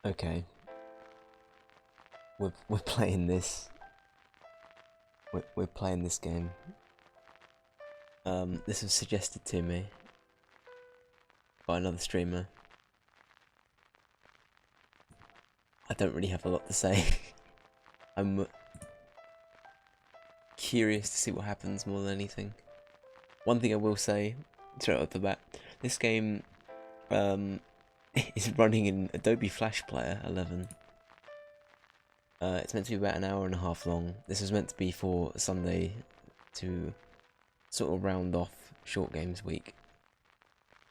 Okay. We're playing this. We're playing this game. This was suggested to me by another streamer. I don't really have a lot to say. I'm curious to see what happens more than anything. One thing I will say, straight off the bat, this game is running in Adobe Flash Player 11. It's meant to be about an hour and a half long. This was meant to be for Sunday to sort of round off Short Games Week.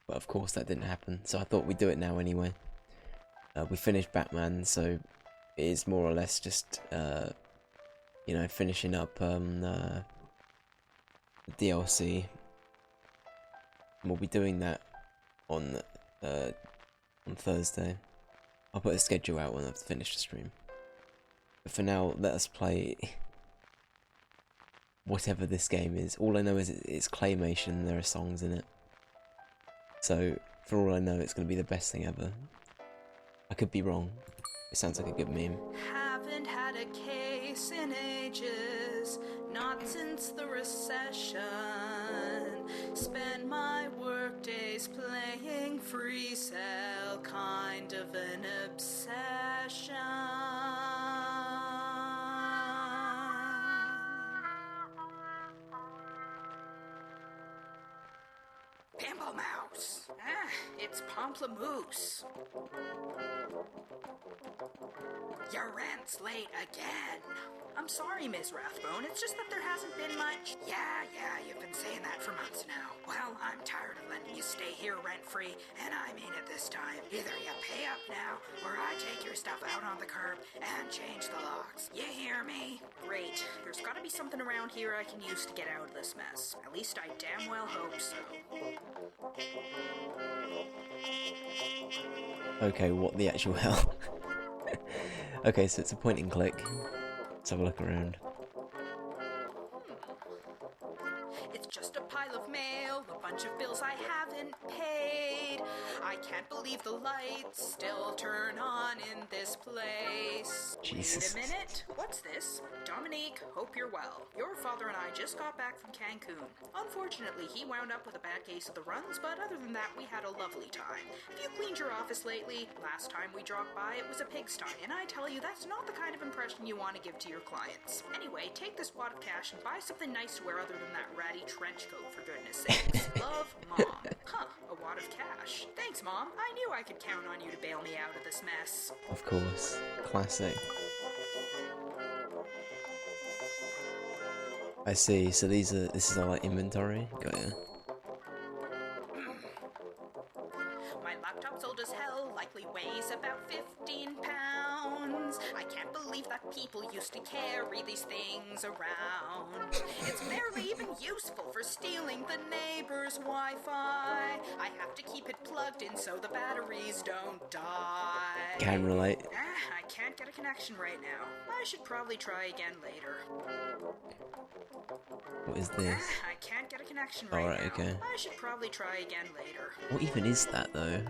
But of course that didn't happen, so I thought we'd do it now anyway. We finished Batman, so it is more or less just, you know, finishing up the DLC. And we'll be doing that on Thursday. I'll put a schedule out when I've finished the stream. But for now, let us play whatever this game is. All I know is it's claymation, there are songs in it. So, for all I know, it's going to be the best thing ever. I could be wrong. It sounds like a good meme. Haven't had a case in ages, not since the recession. Spend my work days playing free cell, kind of an obsession. Pamplemousse. It's Pamplemousse. Your rent's late again. I'm sorry, Ms. Rathbone. It's just that there hasn't been much. Yeah, you've been saying that for months now. Well, I'm tired of letting you stay here rent-free, and I mean it this time. Either you pay up now, or I take your stuff out on the curb and change the locks. You hear me? Great. There's gotta be something around here I can use to get out of this mess. At least I damn well hope so. Okay, what the actual hell? Okay, so it's a point and click. Let's have a look around. It's just a pile of mail, a bunch of bills I haven't paid. I can't believe the lights still turn on in this place. Jesus. Wait a minute, what's this? Dominique, hope you're well. Your father and I just got back from Cancun. Unfortunately, he wound up with a bad case of the runs, but other than that, we had a lovely time. Have you cleaned your office lately? Last time we dropped by, it was a pigsty, and I tell you, that's not the kind of impression you want to give to your clients. Anyway, take this wad of cash and buy something nice to wear other than that ratty trench coat, for goodness sakes. Love, Mom. Huh, a wad of cash. Thanks, Mom. I knew I could count on you to bail me out of this mess. Of course. Classic. I see, so this is our like, inventory? Got ya. My laptop's old as hell, likely weighs about 15 pounds. I can't believe that people used to carry these things around. It's barely even useful for stealing the neighbor's Wi-Fi. I have to keep it plugged in so the batteries don't die. Can relate. I can't get a connection right now. I should probably try again later. What is this? I can't get a connection right Alright, now. okay. I should probably try again later. What even is that though?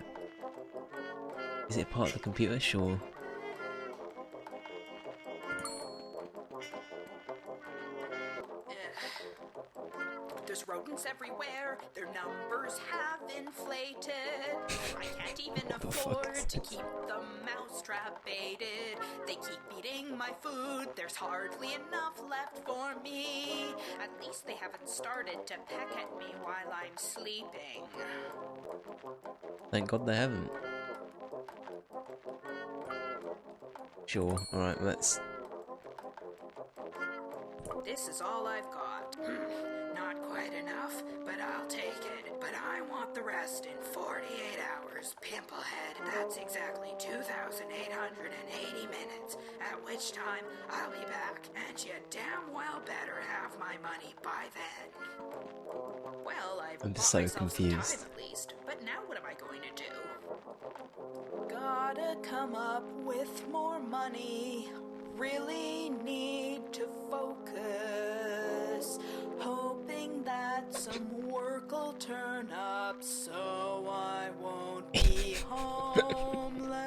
Is it part of the computer? Sure. There's rodents everywhere, their numbers have inflated. I can't even afford to keep the mousetrap baited. They keep eating my food, there's hardly enough left for me. At least they haven't started to peck at me while I'm sleeping. Thank God they haven't. Sure, alright, let's... This is all I've got. Not quite enough, but I'll take it. But I want the rest in 48 hours, Pimplehead. That's exactly 2,880 minutes, at which time I'll be back, and you damn well better have my money by then. Well, I've I'm bought so myself some confused. time at least, but now what am I going to do? Gotta come up with more money. Really need to focus, hoping that some work'll turn up so I won't be homeless.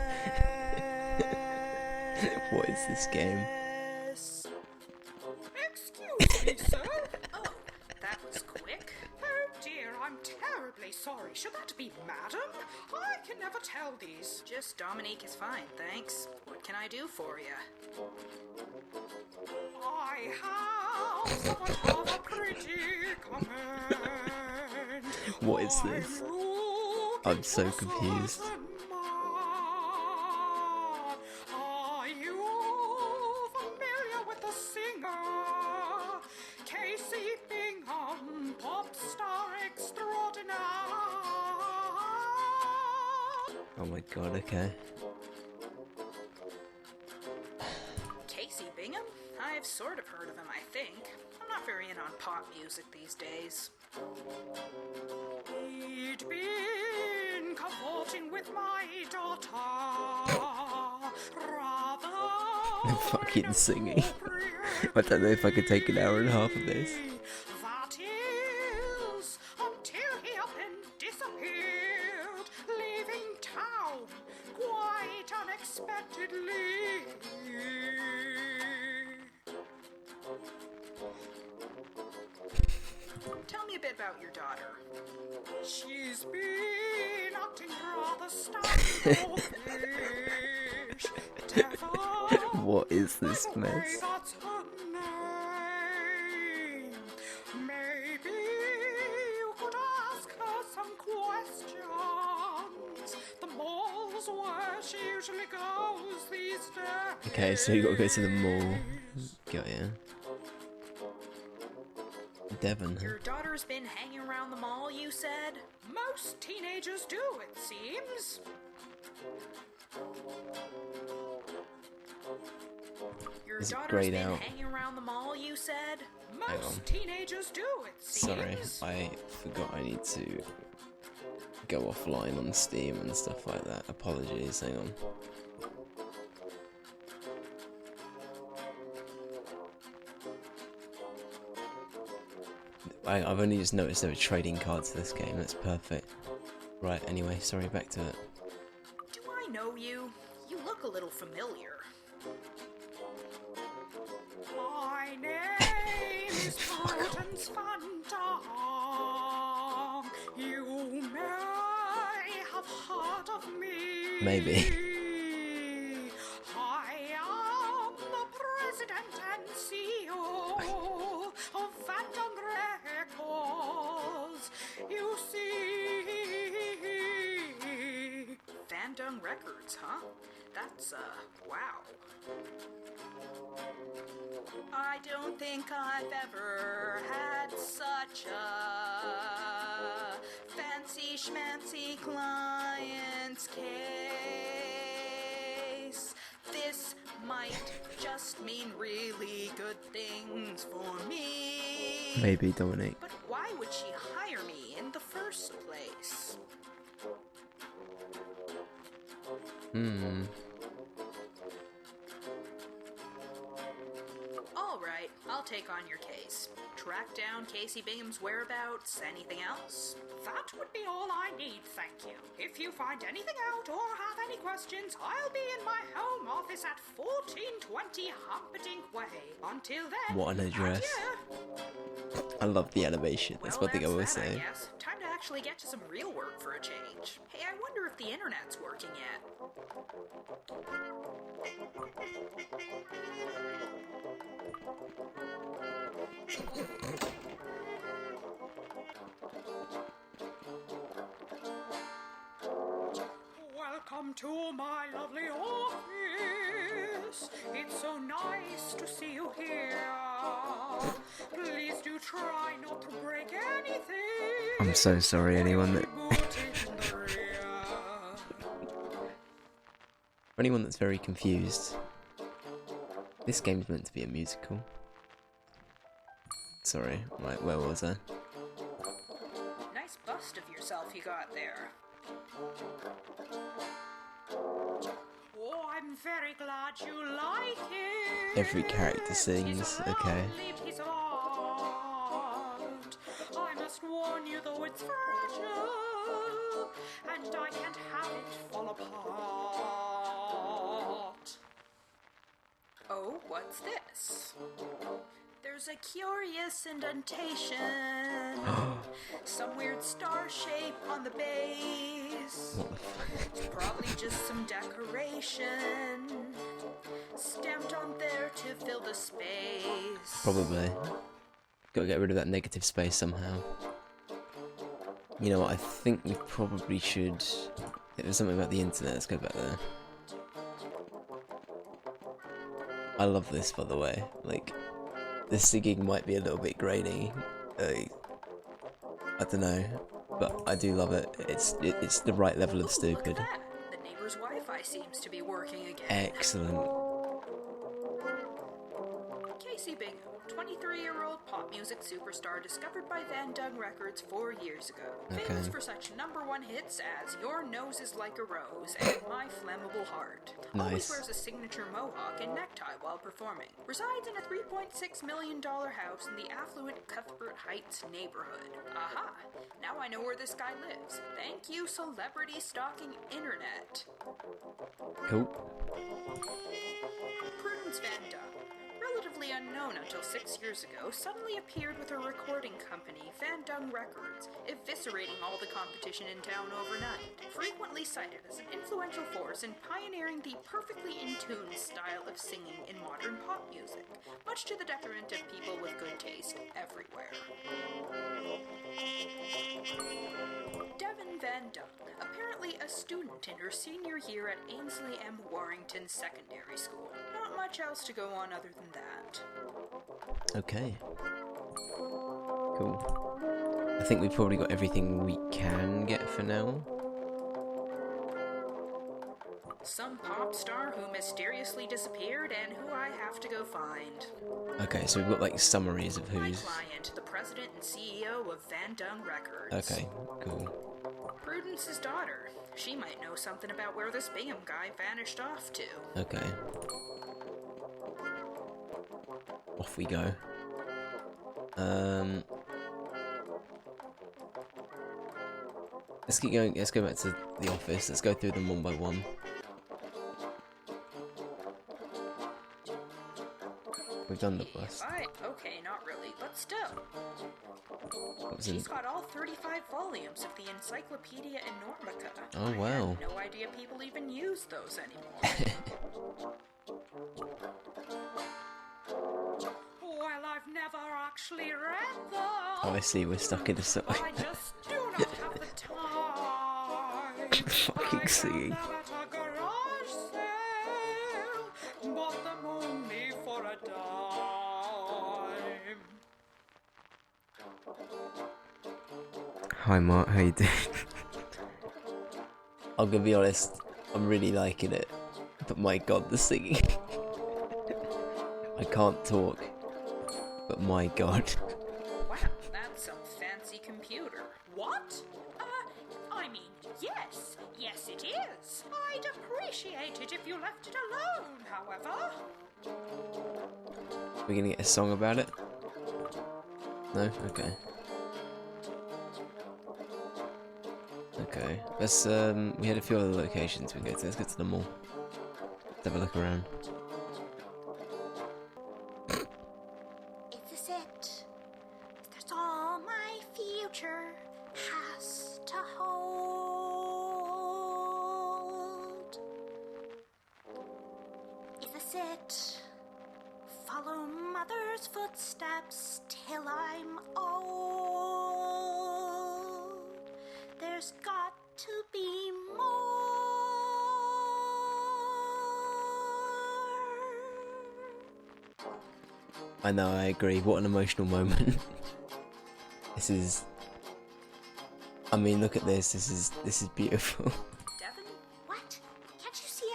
What is this game? Excuse me, sir. Oh, that was quick. Oh dear, I'm terribly sorry. Should that be madam? I can never tell these. Just Dominique is fine, thanks. What can I do for you? I have somewhat of a predicament. What is this? I'm so confused. Are you familiar with the singer? Casey Bingham, pop star extraordinaire. Oh my god, okay. Casey Bingham? I've sort of heard of him, I think. I'm not very in on pop music these days. He'd been cavorting with my daughter. Rather I'm fucking singing. I don't know if I could take an hour and a half of this. That is, until he up and disappeared, leaving town quite unexpectedly. Tell me a bit about your daughter. She's been acting rather standoffish. What is this mess? That's her name. Maybe you could ask her some questions. The mall's where she usually goes these days. Okay, so you gotta go to the mall. Got ya. Devon, huh? Your daughter's been hanging around the mall, you said? Most teenagers do, it seems. Your Is it daughter's grayed been out? hanging around the mall, you said? Hang on. Most teenagers do, it Sorry, seems. I forgot I need to go offline on Steam and stuff like that. Apologies, hang on. I've only just noticed there were trading cards to this game, that's perfect. Right, anyway, sorry, back to it. Do I know you? You look a little familiar. My name is Prudence Phantom. You may have heard of me. Maybe. I am the president and CEO of Phantom Records. You see, Phantom Records, huh? That's, wow. I don't think I've ever had such a fancy schmancy client's case. This might just mean really good things for me. Maybe, Dominique. But why would she hire me in the first place? All right, I'll take on your case. Track down Casey Bingham's whereabouts. Anything else? That would be all I need, thank you. If you find anything out or have any questions, I'll be in my home office at 1420 Humperdinck Way. Until then, What an address. adieu. I love the animation, that's one thing I will that's that, say. I guess. Time to actually get to some real work for a change. Hey, I wonder if the internet's working yet. Welcome to my lovely office. It's so nice to see you here. Please do try not to break anything. I'm so sorry, anyone that... For anyone that's very confused, this game's meant to be a musical. Sorry, right, where was I? Nice bust of yourself you got there. Oh, I'm very glad you like it. Every character sings, okay. Piece of art. I must warn you though it's fragile, and I can't have it fall apart. What's this? There's a curious indentation. Some weird star shape on the base. What the fuck? It's probably just some decoration. Stamped on there to fill the space. Probably. Gotta get rid of that negative space somehow. You know what, I think we probably should... If there's something about the internet, let's go back there. I love this, by the way. Like, the singing might be a little bit grainy. I don't know, but I do love it. It's the right level of stupid. Look at that. The neighbor's Wi-Fi seems to be working again. Excellent. Casey Bingham, 23-year-old pop music superstar discovered by Van Dung Records 4 years ago. Famous for such #1 hits as Your Nose is Like a Rose and My Flammable Heart. Nice. Always wears a signature mohawk and necktie while performing. Resides in a $3.6 million house in the affluent Cuthbert Heights neighborhood. Aha! Now I know where this guy lives. Thank you, celebrity stalking internet. Cool. Prudence Van Dung, relatively unknown until 6 years ago, suddenly appeared with her recording company, Van Dung Records, eviscerating all the competition in town overnight. Frequently cited as an influential force in pioneering the perfectly in tune style of singing in modern pop music, much to the detriment of people with good taste everywhere. Devin Van Dung, apparently a student in her senior year at Ainsley M. Warrington Secondary School. Not much else to go on other than that. Okay. Cool. I think we've probably got everything we can get for now. Some pop star who mysteriously disappeared and who I have to go find. Okay, so we've got like summaries of My who's... client, the president and CEO of Van Dung Records. Okay, cool. Prudence's daughter. She might know something about where this Bingham guy vanished off to. Okay. Off we go. Let's keep going. Let's go back to the office. Let's go through them one by one. We've done the bus. Right, okay, not really, but still. What was in... She's got all 35 volumes of the Encyclopedia Enormica. Oh, I wow. had no idea people even use those anymore. Well, I've never actually read them. Oh, I see. We're stuck in a song. I just do not have the time. Fucking singing. I found them at a garage sale. Bought them only for a dime. Hi Mark, how you doing? I'm gonna be honest, I'm really liking it, but my god, the singing. I can't talk, but my god. Wow, that's some fancy computer. What? I mean, yes it is. I'd appreciate it if you left it alone, however. We're gonna get a song about it? No? Okay. Okay, let's, we had a few other locations we can go to. Let's get to the mall. Let's have a look around. Is this it? That's all my future has to hold. Is this it? Follow mother's footsteps till I'm old. There's got to be more. I know, I agree. What an emotional moment. This is... I mean, look at this. This is beautiful. Devin? What? Can't you see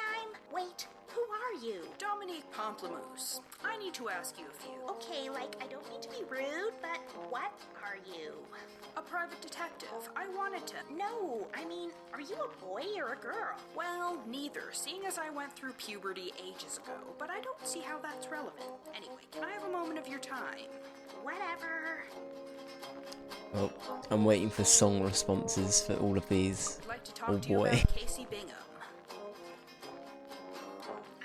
Wait, who are you? Dominique Pamplemousse. I need to ask you a few. Okay, like, I don't mean to be rude, but what are you? A private detective. I wanted to... No, I mean, are you a boy or a girl? Well, neither, seeing as I went through puberty ages ago, but I don't see how that's relevant. Anyway, can I have a moment of your time? Whatever. Well, I'm waiting for song responses for all of these. I'd like to talk Oh to you boy. about Casey Bingham.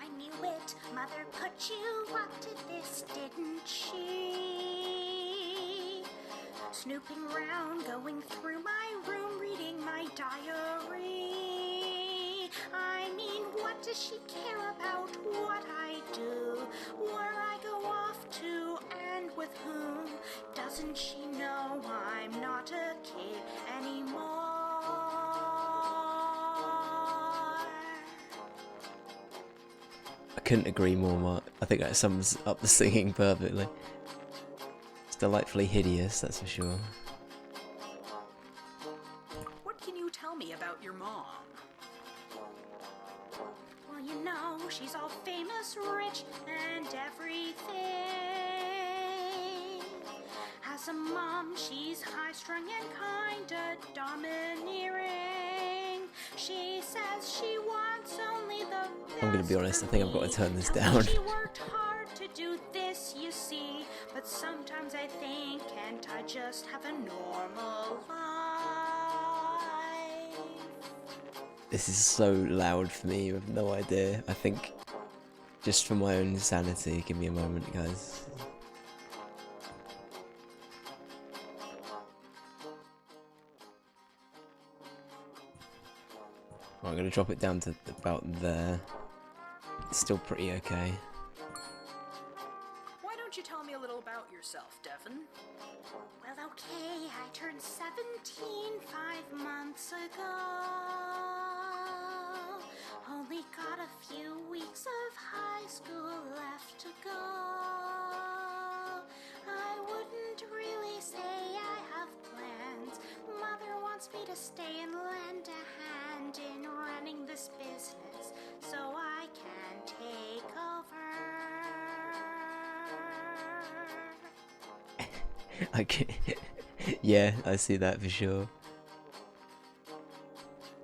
I knew it, my Mother put you up to this, didn't she? Snooping around, going through my room, reading my diary. I mean, what does she care about what I do? Where I go off to and with whom? Doesn't she know I'm not a kid anymore? I couldn't agree more, Mark. I think that sums up the singing perfectly. It's delightfully hideous, that's for sure. What can you tell me about your mom? Well, you know, she's all famous, rich, and everything. As a mom, she's high-strung and kinda domineering. She says she wants only the best. I'm gonna be honest, I think I've got to turn this Tells me down. She worked hard to do this, you see. But sometimes I think, can't I just have a normal life? This is so loud for me, you have no idea. I think, just for my own sanity, give me a moment, guys. Right, I'm gonna drop it down to about there. It's still pretty okay. Why don't you tell me a little about yourself, Devin? Well, okay, I turned 17 5 months ago. Only got a few weeks of high school left to go. I wouldn't really say I have plans. Mother wants me to stay and lend a hand in running this business so I can take over. Okay. Yeah, I see that for sure.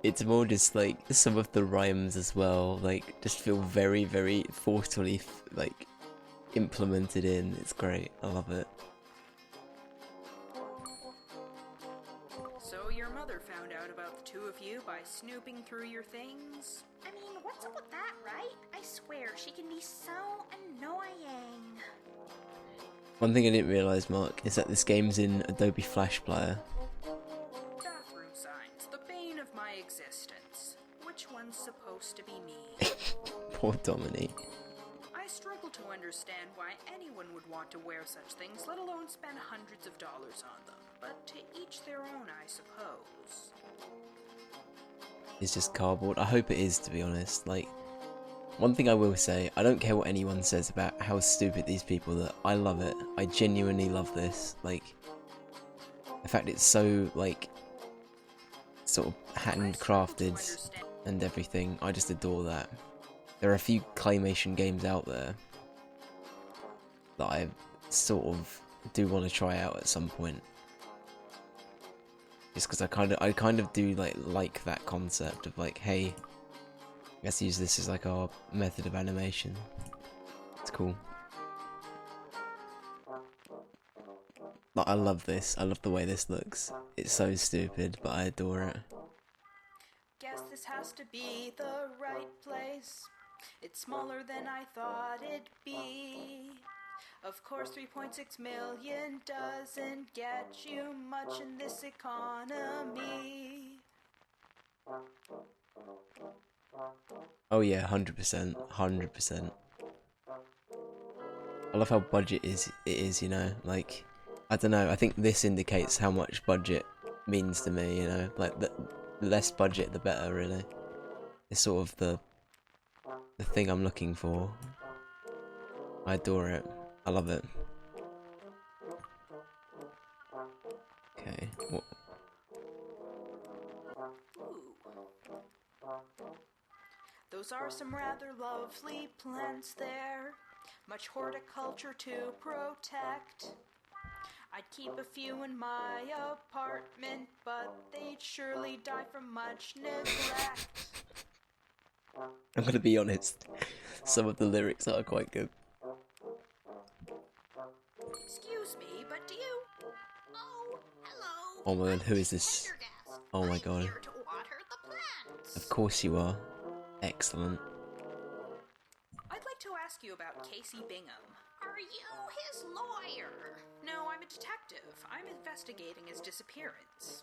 It's more just like some of the rhymes as well, like just feel very, very forcefully like implemented in. It's great. I love it. So your mother found out about the two of you by snooping through your things? I mean, what's up with that, right? I swear, she can be so annoying. One thing I didn't realise, Mark, is that this game's in Adobe Flash Player. Bathroom signs, the bane of my existence. Which one's supposed to be me? Poor Dominique. I struggle to understand why anyone would want to wear such things, let alone spend hundreds of dollars on them. But to each their own, I suppose. It's just cardboard. I hope it is, to be honest. Like, one thing I will say, I don't care what anyone says about how stupid these people are. I love it. I genuinely love this. Like, in fact, it's so, like, sort of handcrafted and everything. I just adore that. There are a few claymation games out there that I sort of do want to try out at some point. Just because I kind of do like that concept of like, hey, let's use this as like our method of animation. It's cool. Like, I love this. I love the way this looks. It's so stupid, but I adore it. Guess this has to be the right place. It's smaller than I thought it'd be. Of course, 3.6 million doesn't get you much in this economy. Oh yeah, 100%, 100%. I love how budget it is, you know, like, I don't know, I think this indicates how much budget means to me, you know, like, the less budget the better, really. It's sort of the thing I'm looking for. I adore it. I love it. Okay, what? Those are some rather lovely plants there. Much horticulture to protect. I'd keep a few in my apartment, but they'd surely die from much neglect. I'm gonna be honest, some of the lyrics are quite good. Excuse me, but do you... Oh, hello. Oh my god, who is this? Oh my god. Here to water the plants. Of course you are. Excellent. I'd like to ask ask you about Casey Bingham. Are you his lawyer? No, I'm a detective. I'm investigating his disappearance.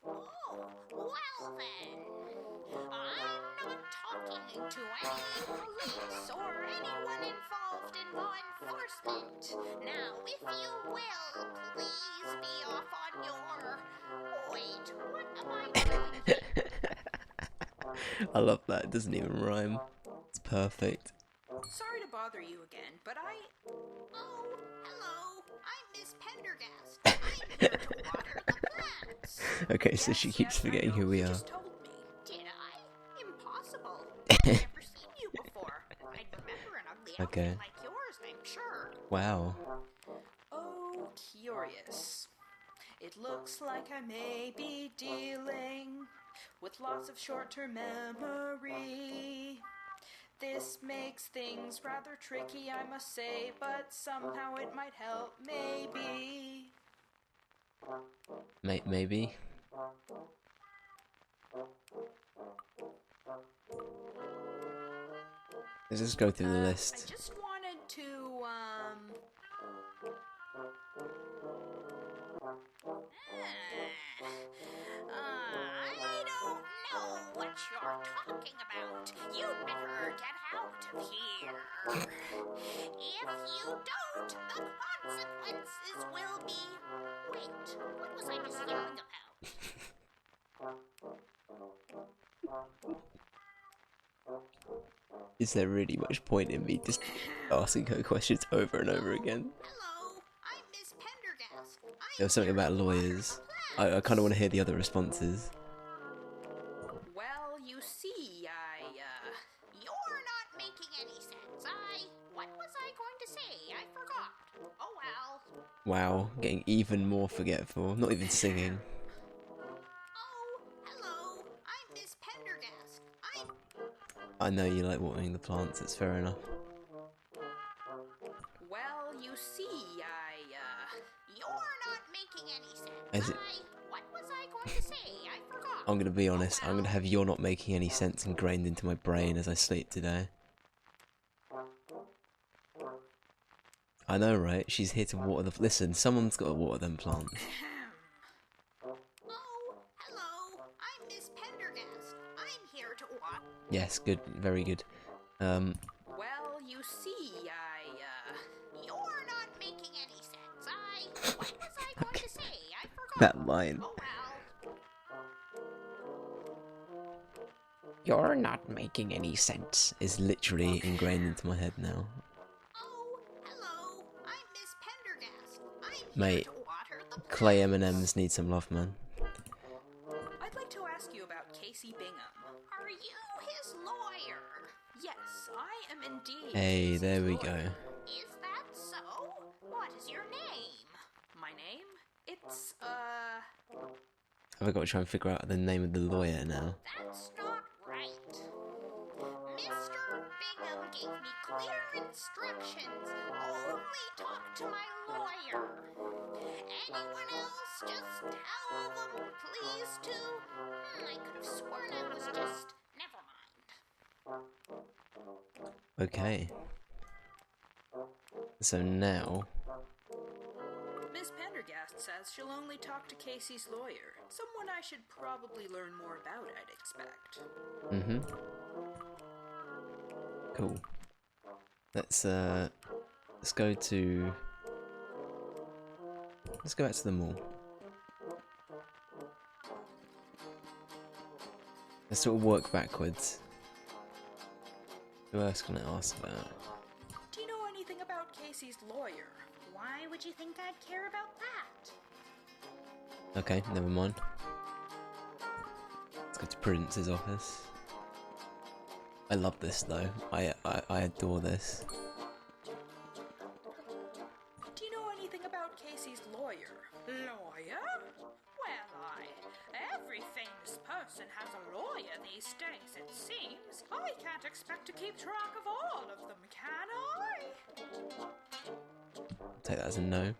Oh, well then. I'm not talking to any police or anyone involved in law enforcement. Now, if you will, please be off on your... Wait, what am I doing here? I love that. It doesn't even rhyme. It's perfect. Sorry to bother you again, but Oh, hello. I'm Miss Pendergast. I'm here to water the plants. Okay, so she keeps forgetting who we You are. just told me. Did I? Impossible. I've never seen you before. I'd remember an ugly Okay. outfit like yours, I'm sure. Wow. Oh, curious. It looks like I may be dealing with lots of short-term memory. This makes things rather tricky, I must say, but somehow it might help, maybe. Maybe. Let's just go through the I list. just wanted to, I don't know what you're talking about. You'd better get out of here. If you don't, the consequences will be... Wait, what was I just yelling about? Is there really much point in me just asking her questions over and over again? Hello, I'm Miss Pendergast. There was something about lawyers. I kind of want to hear the other responses. well, you see, You're not making any sense. What was I going to say? I forgot. Oh well. Wow, getting even more forgetful. Not even singing. Oh, hello. I'm Miss Pendergast. I know you like watering the plants, it's fair enough. well, you see, You're not making any sense. Is it- What was I going to say? I forgot. I'm gonna be honest, I'm gonna have you're not making any sense ingrained into my brain as I sleep today. I know, right? She's here to water the... Listen, someone's got to water them plants. Oh, hello. I'm Miss Pendergast. I'm here to what? Yes, good, very good. well, you see, You're not making any sense. What was I going to say? I forgot. That line. Oh well. You're not making any sense is literally ingrained into my head now. Oh, hello. I'm Miss Pendergast. I'm here Mate, to water the Clay plants. M&Ms need some love, man. I'd like to ask you about Casey Bingham. Are you his lawyer? Yes, I am indeed. Hey, Casey's there we lawyer. go. Is that so? What is your name? My name? It's, I've got to try and figure out the name of the lawyer now. That's not right. Mr. Bingham gave me clear instructions. Only talk to my lawyer. Anyone else, just tell them, please, to... I could have sworn I was just... Never mind. Okay. So now... Miss Pendergast says she'll only talk to Casey's lawyer. Someone I should probably learn more about, I'd expect. Mm-hmm. Cool. Let's go to... Let's go back to the mall. Let's sort of work backwards. Who else can I ask about? Do you know anything about Casey's lawyer? Why would you think I'd care about that? Okay, never mind. Let's go to Prudence's office. I love this though. I adore this. Do you know anything about Casey's lawyer? Lawyer? Well, every famous person has a lawyer these days, it seems. I can't expect to keep track of all of them, can I? Take that as a no.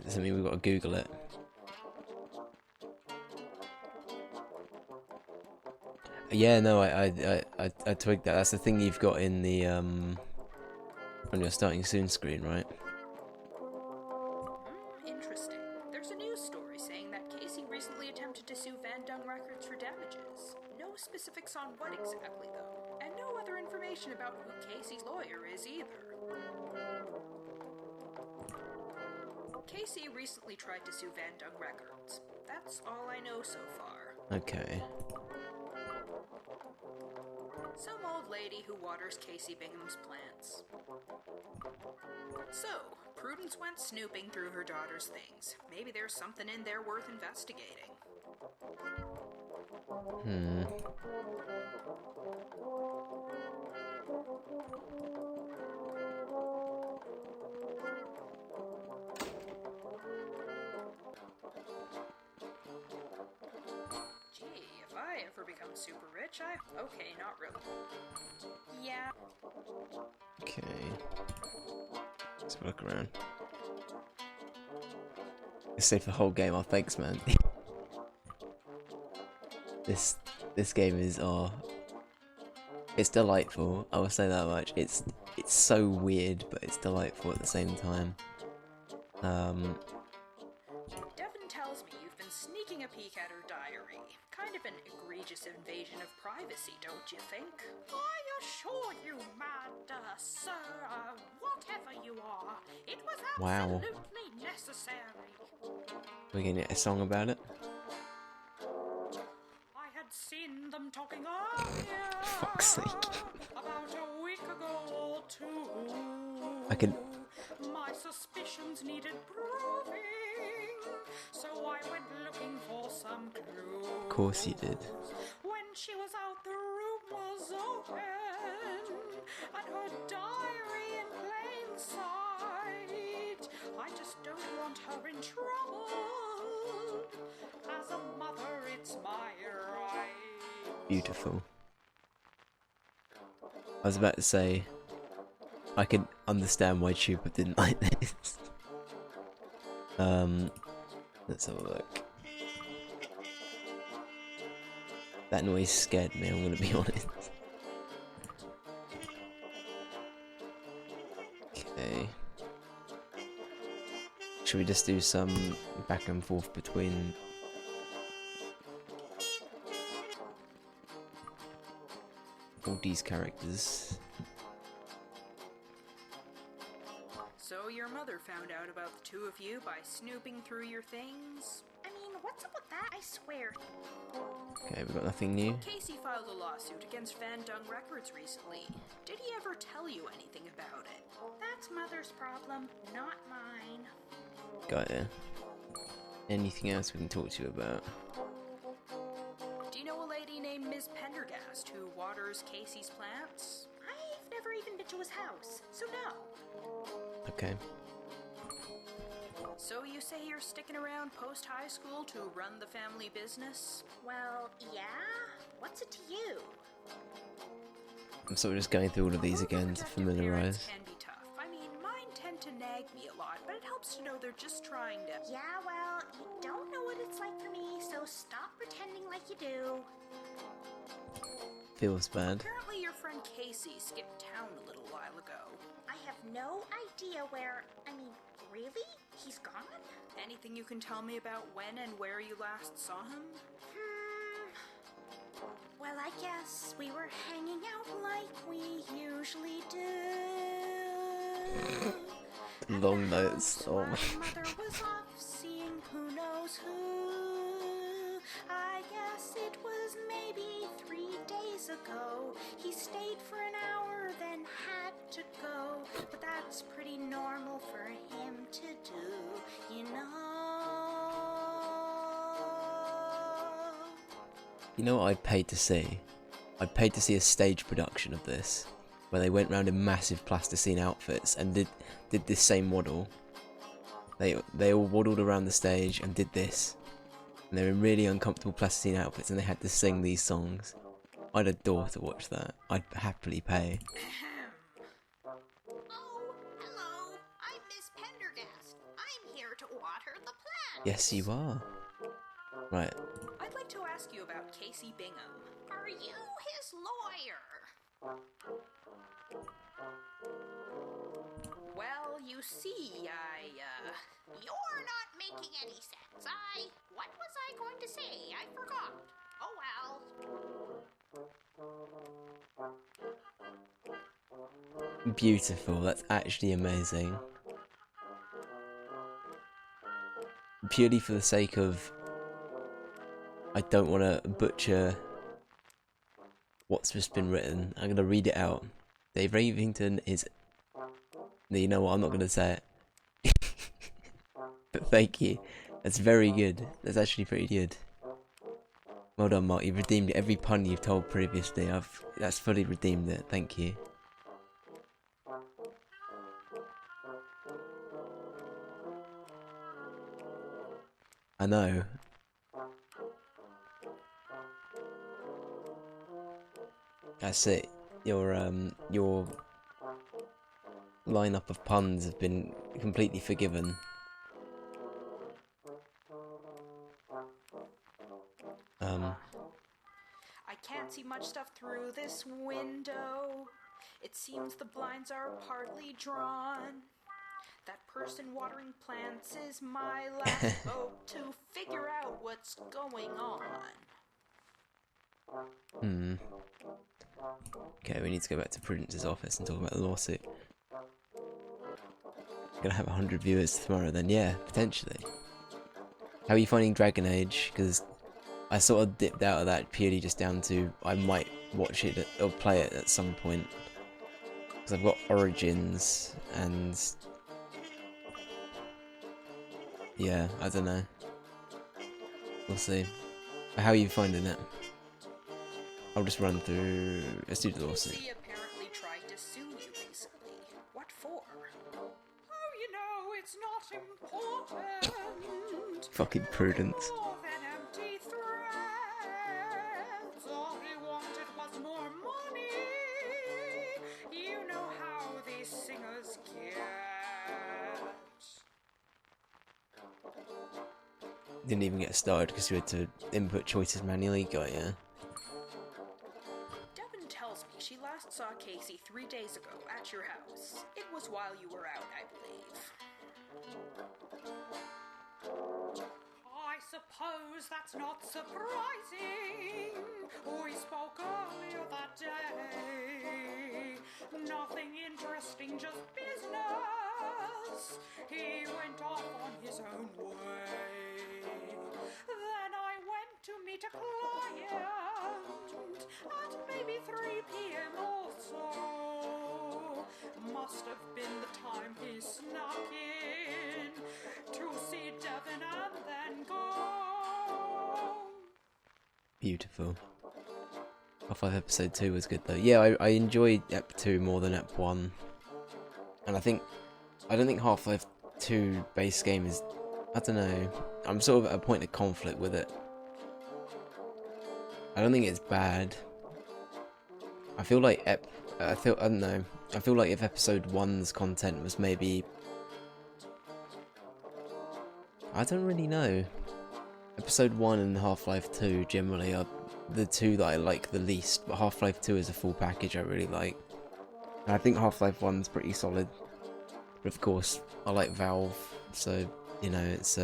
Does that mean we've got to Google it? Yeah, no, I twigged that. That's the thing you've got in the on your starting soon screen, right? Interesting. There's a news story saying that Casey recently attempted to sue Van Dung Records for damages. No specifics on what exactly, though, and no other information about who Casey's lawyer is either. Casey recently tried to sue Van Dung Records. That's all I know so far. Okay. Some old lady who waters Casey Bingham's plants. So, Prudence went snooping through her daughter's things. Maybe there's something in there worth investigating. Gee, if I ever become super rich, Okay, not really. Yeah. Okay. Let's have a look around. Save the whole game. Oh, thanks, man. This game is it's delightful. I will say that much. It's so weird, but it's delightful at the same time. Devin tells me you've been sneaking a peek at her diary. Kind of an egregious invasion of privacy, don't you think? I assure you, mad sir, whatever you are, it was Wow. absolutely necessary. We're gonna get a song about it. I had seen them talking earlier Fuck's sake. about a week ago or two. I can. My suspicions needed proving, so I went looking for some clues. Of course you did. When she was out, the room was open, and her diary in plain sight. I just don't want her in trouble. As a mother, it's my right. Beautiful. I was about to say, I can understand why Chupa didn't like this. Let's have a look. That noise scared me, I'm gonna be honest. Okay. Should we just do some back and forth between all these characters? So your mother found out about the two of you by snooping through your things? I mean, what's up with that? I swear. Okay, we've got nothing new. Casey filed a lawsuit against Van Dung Records recently. Did he ever tell you anything about it? That's Mother's problem, not mine. Got it. Anything else we can talk to you about? Do you know a lady named Ms. Pendergast who waters Casey's plants? I've never even been to his house, so no. Okay. So you say you're sticking around post-high school to run the family business? Well, yeah? What's it to you? I'm sort of just going through all of these again to Overprotective familiarise. parents can be tough. I mean, mine tend to nag me a lot, but it helps to know they're just trying to... Yeah, well, you don't know what it's like for me, so stop pretending like you do. Feels bad. Apparently your friend Casey skipped town a little while ago. I have no idea where... I mean, really? He's gone? Anything you can tell me about when and where you last saw him? Well, I guess we were hanging out like we usually do. Long notes. Oh my. Mother was off seeing who knows who. I guess it was maybe 3 days ago. He stayed for an hour, then had to go. But that's pretty normal for him to do, you know. You know what I'd paid to see? I'd paid to see a stage production of this, where they went around in massive plasticine outfits and did this same waddle. They all waddled around the stage and did this. And they're in really uncomfortable plasticine outfits and they had to sing these songs. I'd adore to watch that. I'd happily pay. Oh, hello. I'm Miss Pendergast. I'm here to water the plants. Yes, you are. Right. I'd like to ask you about Casey Bingham. Are you his lawyer? Well, you see, You're not making any sense. What was I going to say? I forgot. Oh well. Beautiful, that's actually amazing. Purely for the sake of... I don't want to butcher what's just been written. I'm going to read it out. Dave Ravington is... No, you know what, I'm not going to say it. But thank you. That's very good. That's actually pretty good. Well done, Mark. You've redeemed every pun you've told previously. That's fully redeemed it. Thank you. I know. That's it. Your lineup of puns have been completely forgiven. I can't see much stuff through this window. It seems the blinds are partly drawn. That person watering plants is my last hope to figure out what's going on. Okay, we need to go back to Prudence's office and talk about the lawsuit. Gonna have 100 viewers tomorrow then, yeah, potentially. How are you finding Dragon Age? Because I sort of dipped out of that purely just down to I might watch it or play it at some point. Because I've got Origins and... yeah, I don't know. We'll see. How are you finding it? I'll just run through... let's do the lawsuit. He apparently tried to sue you recently. What for? Oh, you know, it's not important. Fucking Prudence. More than empty threats. All he wanted was more money. You know how these singers get. Didn't even get started because you had to input choices manually. Got ya. Devin tells me she last saw Casey 3 days ago at your house. It was while you were out, I believe. I suppose that's not surprising. We spoke earlier that day. Nothing interesting, just business. He went off on his own way. Then I went to meet a client at maybe 3 p.m. or so. Must have been the time he snuck in to see Devin and then go. Beautiful. Half-Life Episode 2 was good though. Yeah, I enjoyed Ep 2 more than Ep 1. And I don't think Half-Life 2 base game is... I don't know. I'm sort of at a point of conflict with it. I don't think it's bad. I feel like I don't know. I feel like if Episode 1's content was maybe... I don't really know. Episode 1 and Half-Life 2 generally are the two that I like the least, but Half-Life 2 is a full package I really like. And I think Half-Life 1's pretty solid. But of course, I like Valve, so, you know, it's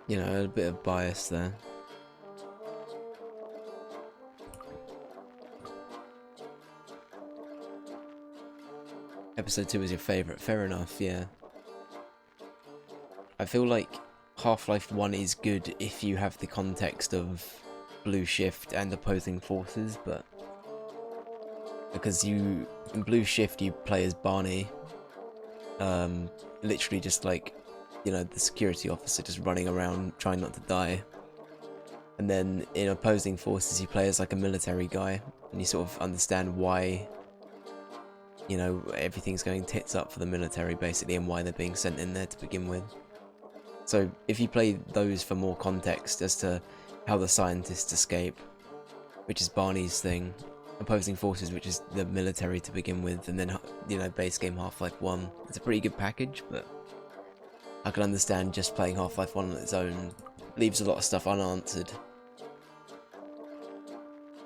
you know, a bit of bias there. Episode 2 was your favourite, fair enough, yeah. I feel like Half-Life 1 is good if you have the context of Blue Shift and opposing forces, but because in Blue Shift you play as Barney, literally just like, you know, the security officer just running around trying not to die. And then in opposing forces you play as like a military guy, and you sort of understand why, you know, everything's going tits up for the military basically, and why they're being sent in there to begin with. So if you play those for more context as to how the scientists escape, which is Barney's thing, opposing forces, which is the military to begin with, and then, you know, base game Half-Life 1, it's a pretty good package, but I can understand just playing Half-Life 1 on its own leaves a lot of stuff unanswered.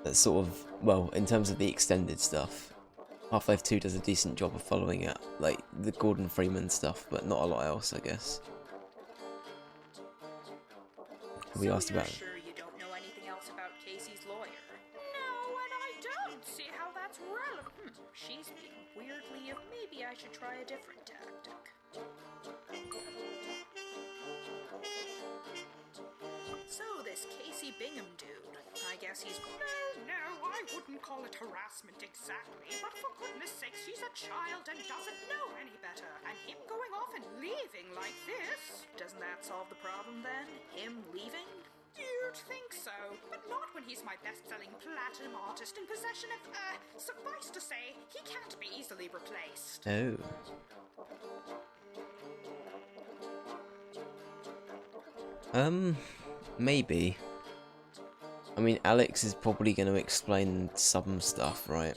That's sort of, well, in terms of the extended stuff, Half-Life 2 does a decent job of following it, like the Gordon Freeman stuff, but not a lot else, I guess. We asked about. Sure you don't know anything else about Casey's lawyer? No, and I don't see how that's relevant. She's being weirdly. Maybe I should try a different tactic. So this Casey Bingham dude, I guess he's... No, I wouldn't call it harassment exactly, but for goodness sake, she's a child and doesn't know any better. And him going off and leaving like this, doesn't that solve the problem then? Him leaving? You'd think so, but not when he's my best-selling platinum artist in possession of, suffice to say, he can't be easily replaced. Oh. Maybe. I mean, Alex is probably going to explain some stuff, right?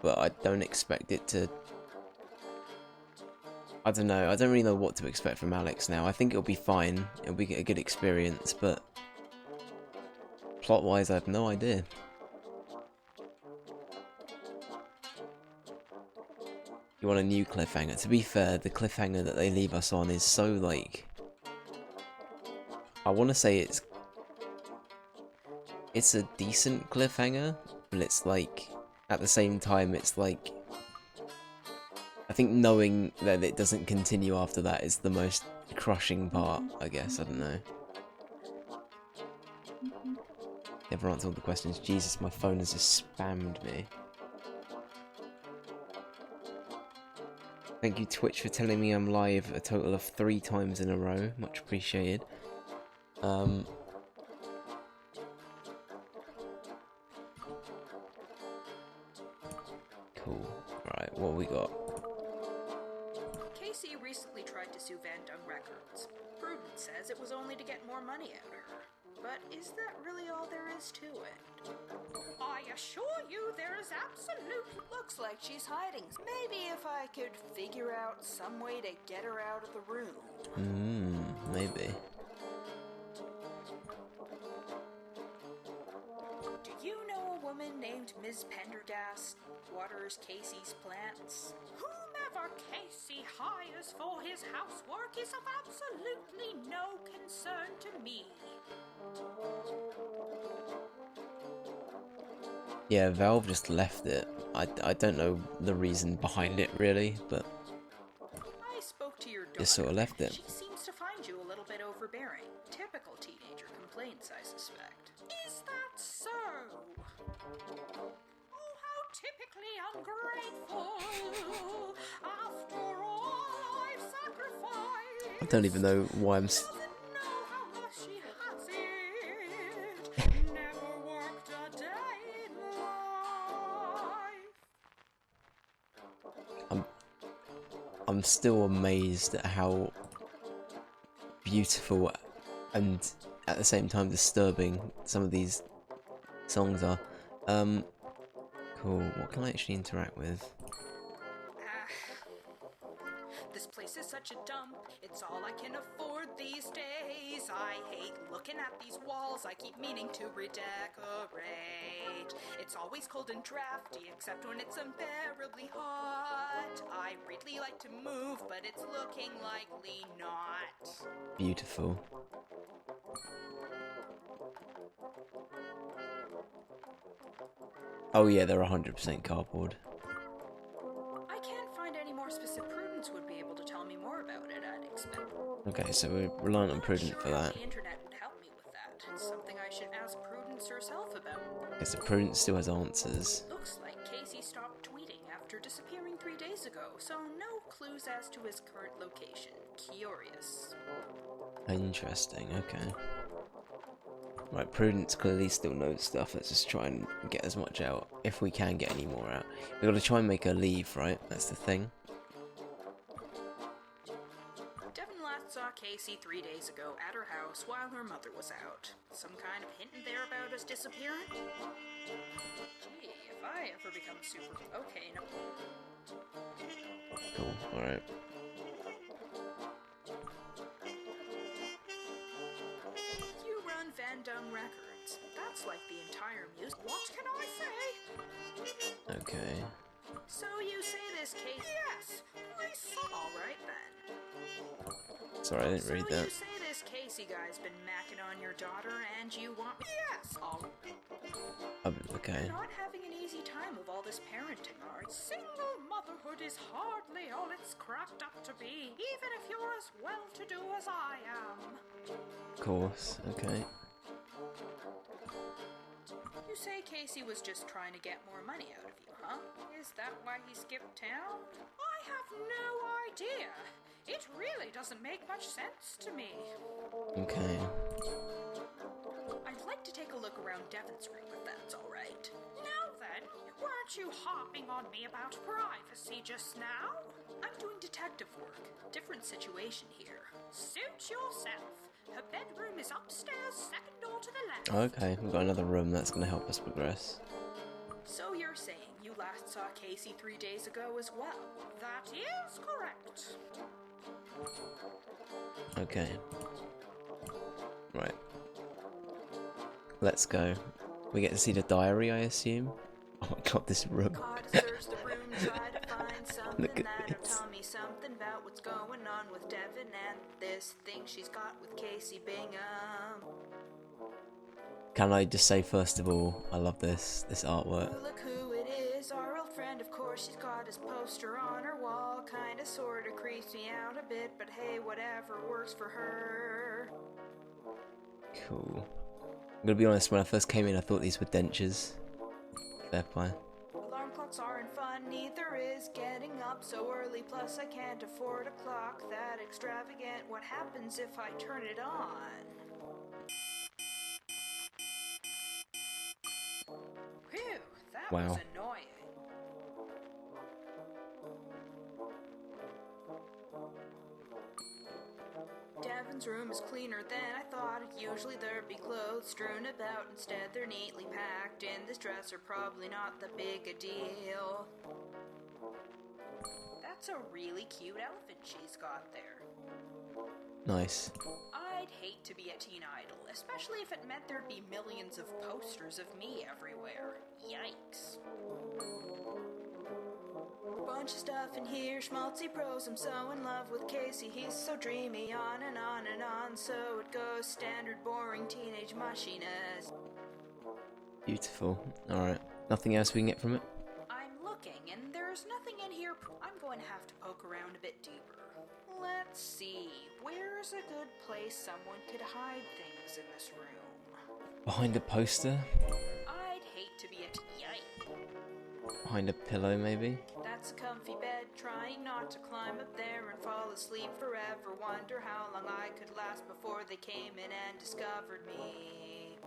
But I don't expect it to... I don't know, I don't really know what to expect from Alex now. I think it'll be fine, it'll be a good experience, but... plot-wise, I have no idea. You want a new cliffhanger? To be fair, the cliffhanger that they leave us on is so, like... I want to say it's a decent cliffhanger, but it's like, at the same time, it's like... I think knowing that it doesn't continue after that is the most crushing part, I guess, I don't know. Never answered all the questions. Jesus, my phone has just spammed me. Thank you, Twitch, for telling me I'm live a total of 3 times in a row. Much appreciated. Cool. Right, what we got? Casey recently tried to sue Van Dung Records. Prudence says it was only to get more money out of her. But is that really all there is to it? I assure you there is absolute... Looks like she's hiding. Maybe if I could figure out some way to get her out of the room. Maybe. Do you know a woman named Ms. Pendergast waters Casey's plants? Whomever Casey hires for his housework is of absolutely no concern to me. Yeah, Valve just left it. I don't know the reason behind it really, but I spoke to your daughter. just sort of left it. She seems to find you a little bit overbearing. Typical teenager complaints, I suspect. Is that so? Oh, how typically ungrateful. After all I've sacrificed. I don't even know why I'm... Doesn't know how much she has it. Never worked a day in life. I'm still amazed at how beautiful and at the same time disturbing some of these songs are. Cool. What can I actually interact with? This place is such a dump. It's all I can afford these days. I hate looking at these walls. I keep meaning to redecorate. It's always cold and drafty, except when it's unbearably hot. I really like to move, but it's looking likely not. Beautiful. Oh yeah, they're 100% cardboard. I can't find any more specific. Prudence would be able to tell me more about it, I'd expect. Okay, so we're relying on Prudence for that. The internet would help me with that. It's something I should ask Prudence herself about. Okay, so Prudence still has answers. Looks like Casey stopped tweeting after disappearing 3 days ago, so no clues as to his current location. Curious. Interesting, okay. Right, Prudence clearly still knows stuff. Let's just try and get as much out, if we can get any more out. We've got to try and make her leave, right? That's the thing. Devin last saw Casey 3 days ago at her house while her mother was out. Some kind of hint in there about us disappearing? Gee, if I ever become super... Okay, no. Cool, alright. Van Dung Records. That's like the entire music. What can I say? Okay. So you say this case? Yes. All right then. Sorry, I didn't read So you that. say this Casey guy's been macking on your daughter, and you want? Yes. Okay. Not having an easy time of all this parenting, are you? Single motherhood is hardly all it's cracked up to be, even if you're as well-to-do as I am. Of course. Okay. You say Casey was just trying to get more money out of you, huh? Is that why he skipped town? I have no idea. It really doesn't make much sense to me. Okay. I'd like to take a look around Devon's room if that's all right. Now then, weren't you hopping on me about privacy just now? I'm doing detective work. Different situation here. Suit yourself. Her bedroom is upstairs, second door to the left. Okay, we've got another room that's going to help us progress. So you're saying you last saw Casey 3 days ago as well? That is correct. Okay. Right. Let's go. We get to see the diary, I assume? Oh my god, this room. God search the room, try to find something Look at that'll this. tell me something about what's going on with Devon and this thing she's got with Casey Bingham. Can I just say, first of all, I love this artwork. Ooh, look who it is, our old friend, of course. She's got his poster on her wall. Kinda sorta creeps me out a bit, but hey, whatever works for her. Cool. I'm gonna be honest, when I first came in I thought these were dentures. Fair play. Alarm clocks aren't fun, neither is getting up so early. Plus I can't afford a clock that extravagant. What happens if I turn it on? Phew, that was Wow. annoying. Devon's room is cleaner than I thought. Usually there'd be clothes strewn about. Instead they're neatly packed in this dresser. Probably not that big a deal. That's a really cute elephant she's got there. Nice. I'd hate to be a teen idol, especially if it meant there'd be millions of posters of me everywhere. Yikes. Bunch of stuff in here, schmaltzy prose. I'm so in love with Casey, he's so dreamy. On and on and on, so it goes. Standard boring teenage mushiness. Beautiful. Alright. Nothing else we can get from it? I'm looking, and there's nothing in here. I'm going to have to poke around a bit deeper. Let's see, where's a good place someone could hide things in this room? Behind a poster? I'd hate to be a yikes. Behind a pillow, maybe? That's a comfy bed, trying not to climb up there and fall asleep forever. Wonder how long I could last before they came in and discovered me.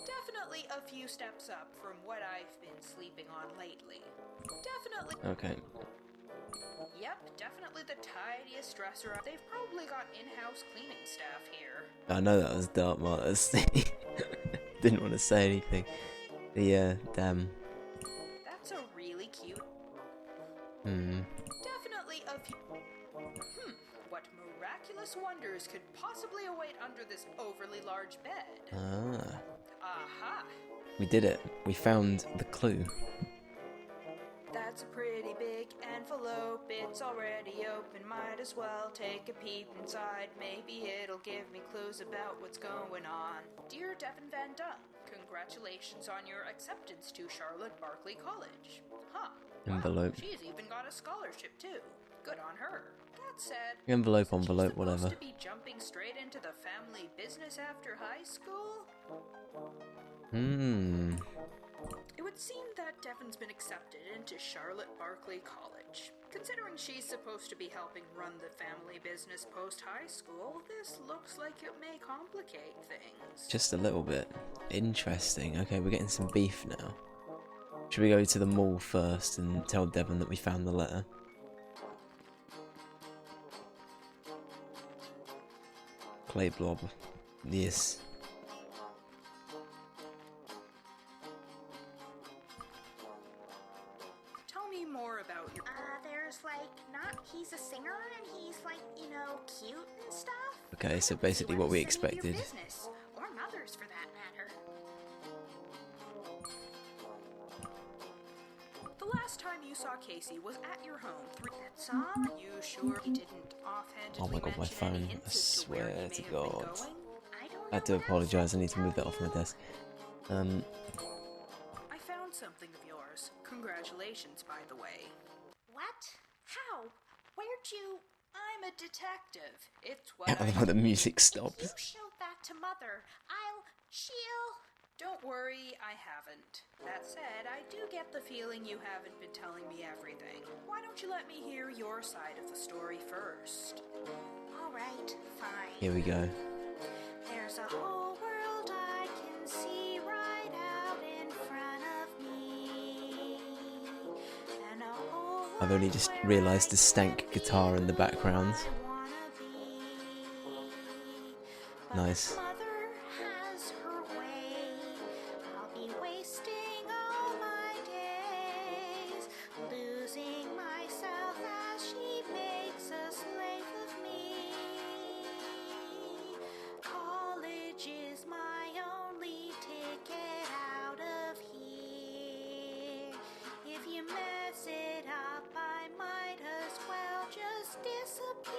Definitely a few steps up from what I've been sleeping on lately. Definitely. Okay. Yep, definitely the tidiest dresser. They've probably got in-house cleaning staff here. I know that was dark, Martha's. Didn't want to say anything. Yeah, damn. That's a really cute. Definitely a few. What miraculous wonders could possibly await under this overly large bed? Ah. Aha! We did it. We found the clue. That's a pretty big envelope. It's already open. Might as well take a peep inside. Maybe it'll give me clues about what's going on. Dear Devon Van Dung, congratulations on your acceptance to Charlotte Barkley College. Huh. Envelope. Wow, she's even got a scholarship too. Good on her. That said, Envelope, isn't she envelope, whatever. supposed to be jumping straight into the family business after high school? It would seem that Devon's been accepted into Charlotte Barkley College. Considering she's supposed to be helping run the family business post-high school, this looks like it may complicate things. Just a little bit. Interesting. Okay, we're getting some beef now. Should we go to the mall first and tell Devon that we found the letter? Clay blob. Yes. Tell me more about your... There's like, not, he's a singer and he's like, you know, cute and stuff. Okay, so basically what we expected. Business, or mother's for that matter. The last time you saw Casey was at your home. That's all. You sure he didn't offhandedly Oh my god, my mention any phone. I hints as to where he swear may to have God. been going? I don't know I have to what else apologise, I can need to move that tell off my you. desk. I found something of yours. Congratulations, by the way. What? How? Where'd you... I'm a detective. It's what I love I how the do. music If you stops. showed that to Mother, she'll... Don't worry, I haven't. That said, I do get the feeling you haven't been telling me everything. Why don't you let me hear your side of the story first? All right, fine. Here we go. There's a whole world I can see right out in front of me. And a whole I've only world just where realised I the stank can guitar in the be background. who I wanna be. But Nice. if Mother has her way, I'll be wasting all my days, losing myself as she makes a slave of me. College is my only ticket out of here. If you mess it up, I might as well just disappear.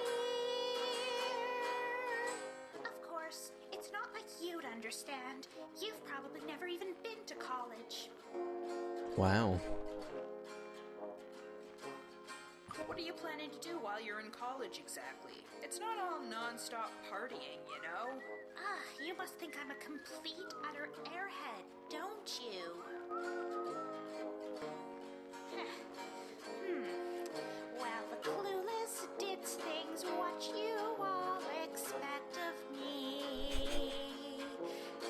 Of course, it's not like you'd understand. You've probably never even been to college. Wow. What are you planning to do while you're in college exactly? It's not all non-stop partying, you know? You must think I'm a complete, utter airhead, don't you? Well, the clueless ditz things what you all expect of me.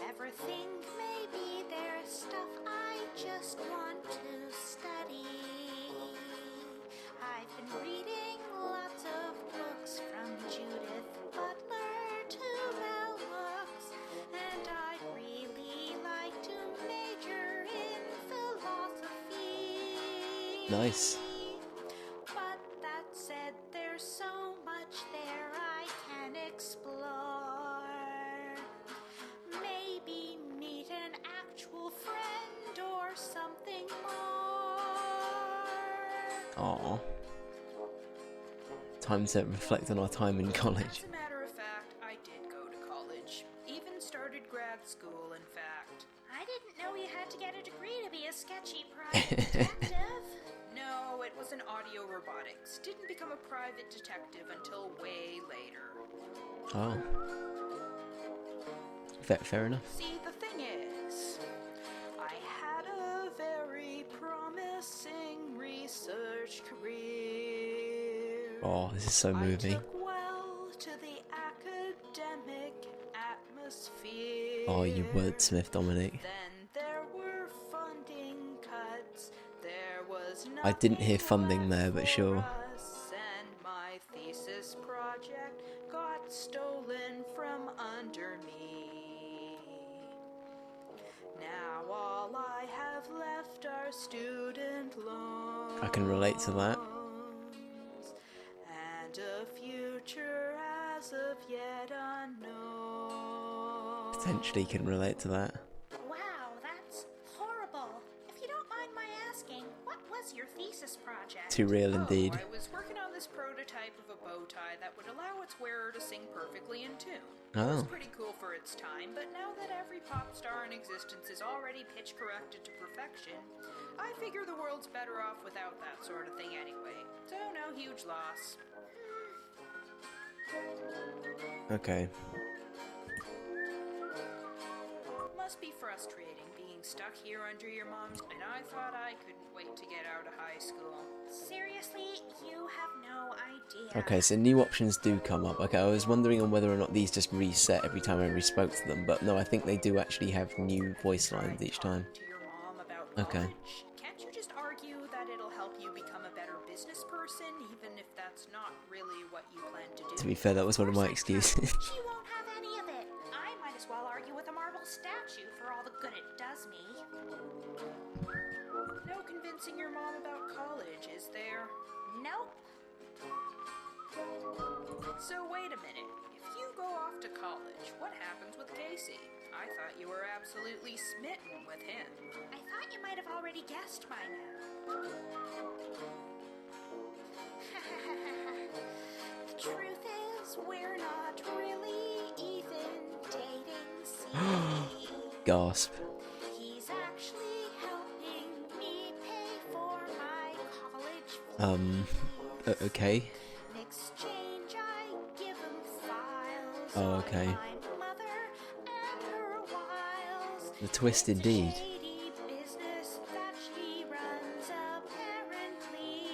Ever think maybe there's stuff I just want to study? I've been reading lots of books from Judith Butler to Mel Hooks, and I'd really like to major in philosophy. Nice. But that said, there's so much there I can explore. Maybe meet an actual friend or something more. Aw. Time to reflect on our time in As college. a matter of fact, I did go to college. Even started grad school, in fact. I didn't know you had to get a degree to be a sketchy private detective. No, it was in audio robotics. Didn't become a private detective until way later. Oh. Fair enough. See, the thing is, I had a very promising research career. Oh, this is so I moving. took well to the academic atmosphere. Oh, you wordsmith, Dominic. Then there were funding cuts. There was I didn't hear nothing funding left there, but for sure. us, and my thesis project got stolen from under me. Now all I have left are student loans. I can relate to that. And a future as of yet unknown. Potentially can relate to that. Wow, that's horrible. If you don't mind my asking, what was your thesis project? Too real indeed. I was working on this prototype of a bow tie that would allow its wearer to sing perfectly in tune. It was Oh. pretty cool for its time, but now that every pop star in existence is already pitch corrected to perfection, I figure the world's better off without that sort of thing anyway. So no huge loss. Okay. Must be frustrating being stuck here under your mom's, and I thought I couldn't wait to get out of high school. Seriously, you have no idea. Okay, so new options do come up. Okay, I was wondering on whether or not these just reset every time I re-spoke to them, but no, I think they do actually have new voice lines each time. To your mom about Okay. college, can't you just argue that it'll help you become a better business person, even if that's not really what you plan to do? To be fair, that was one of my Of course I excuses. can. She won't have any of it. I might as well argue with a marble statue for all the good it does me. No convincing your mom about college, is there? Nope. So wait a minute. If you go off to college, what happens with Casey? I thought you were absolutely smitten with him. I thought you might have already guessed by now. The truth is, we're not really even dating. See? Gasp. He's actually helping me pay for my college fee. Okay. In exchange, I give him files Oh, on okay. my mother and her wiles. The twist indeed. Shady business that she runs, apparently.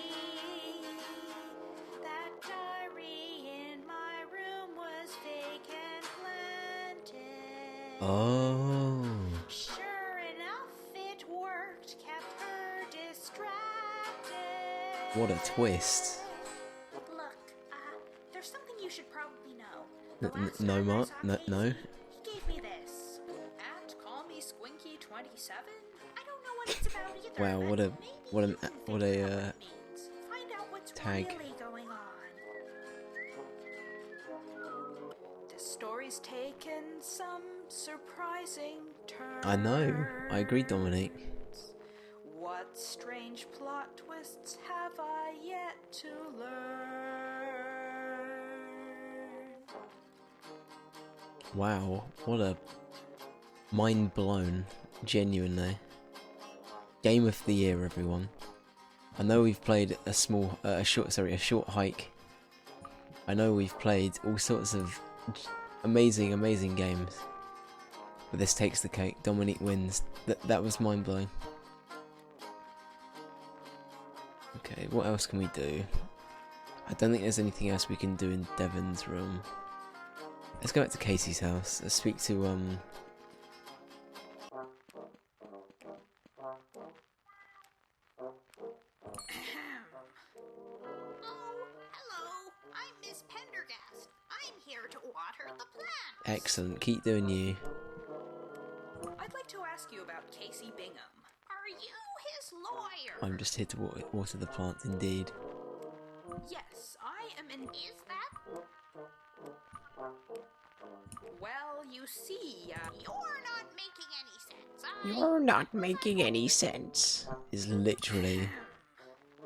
That diary in my room was fake and planted. Oh. Sure enough, it worked, kept her distracted. What a twist. Look, there's something you should probably know. No, Mark. No. He gave me this. At Call Me Squinky 27? I don't know what it's about either. Wow, but what a- maybe what an- you can what figure a, out what it means. Find out what's tag. really going on. This story's taken some surprising turns. I know. I agree, Dominique. What strange plot twists have I yet to learn? Wow, what a mind blown, genuinely. Game of the year, everyone. I know we've played a short hike. I know we've played all sorts of amazing games. But this takes the cake. Dominique wins. That was mind blowing. Okay, what else can we do? I don't think there's anything else we can do in Devon's room. Let's go back to Casey's house. Let's speak to Oh, hello. I'm Miss Pendergast. I'm here to water the plants. excellent. Keep doing you. I'd like to ask you about Casey Bingham. Are you his lawyer? I'm just here to water the plants, indeed. Yes, I am an... Is that? Well, you see, You're not making any sense. You're not making any sense. Is literally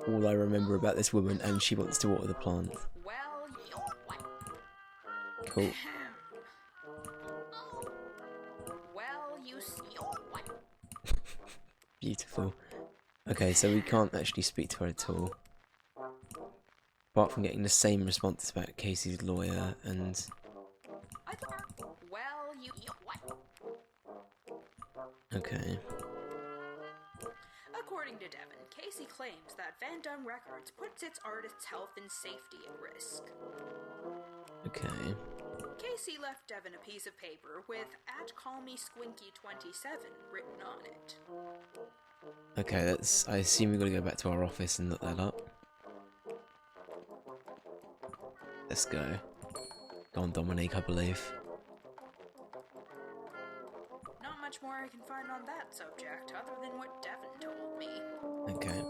all I remember about this woman, and she wants to water the plant. well, You're what? Cool. Oh, well, you see... you're what? Beautiful. Okay, so we can't actually speak to her at all. Apart from getting the same response about Casey's lawyer and... Well, you... What? Okay. According to Devon, Casey claims that Van Dung Records puts its artists' health and safety at risk. Okay. Casey left Devon a piece of paper with at Call Me Squinky 27 written on it. Okay, that's... I assume we've got to go back to our office and look that up. Let's go. Go on, Dominique, I believe. Not much more I can find on that subject other than what Devon told me. Okay.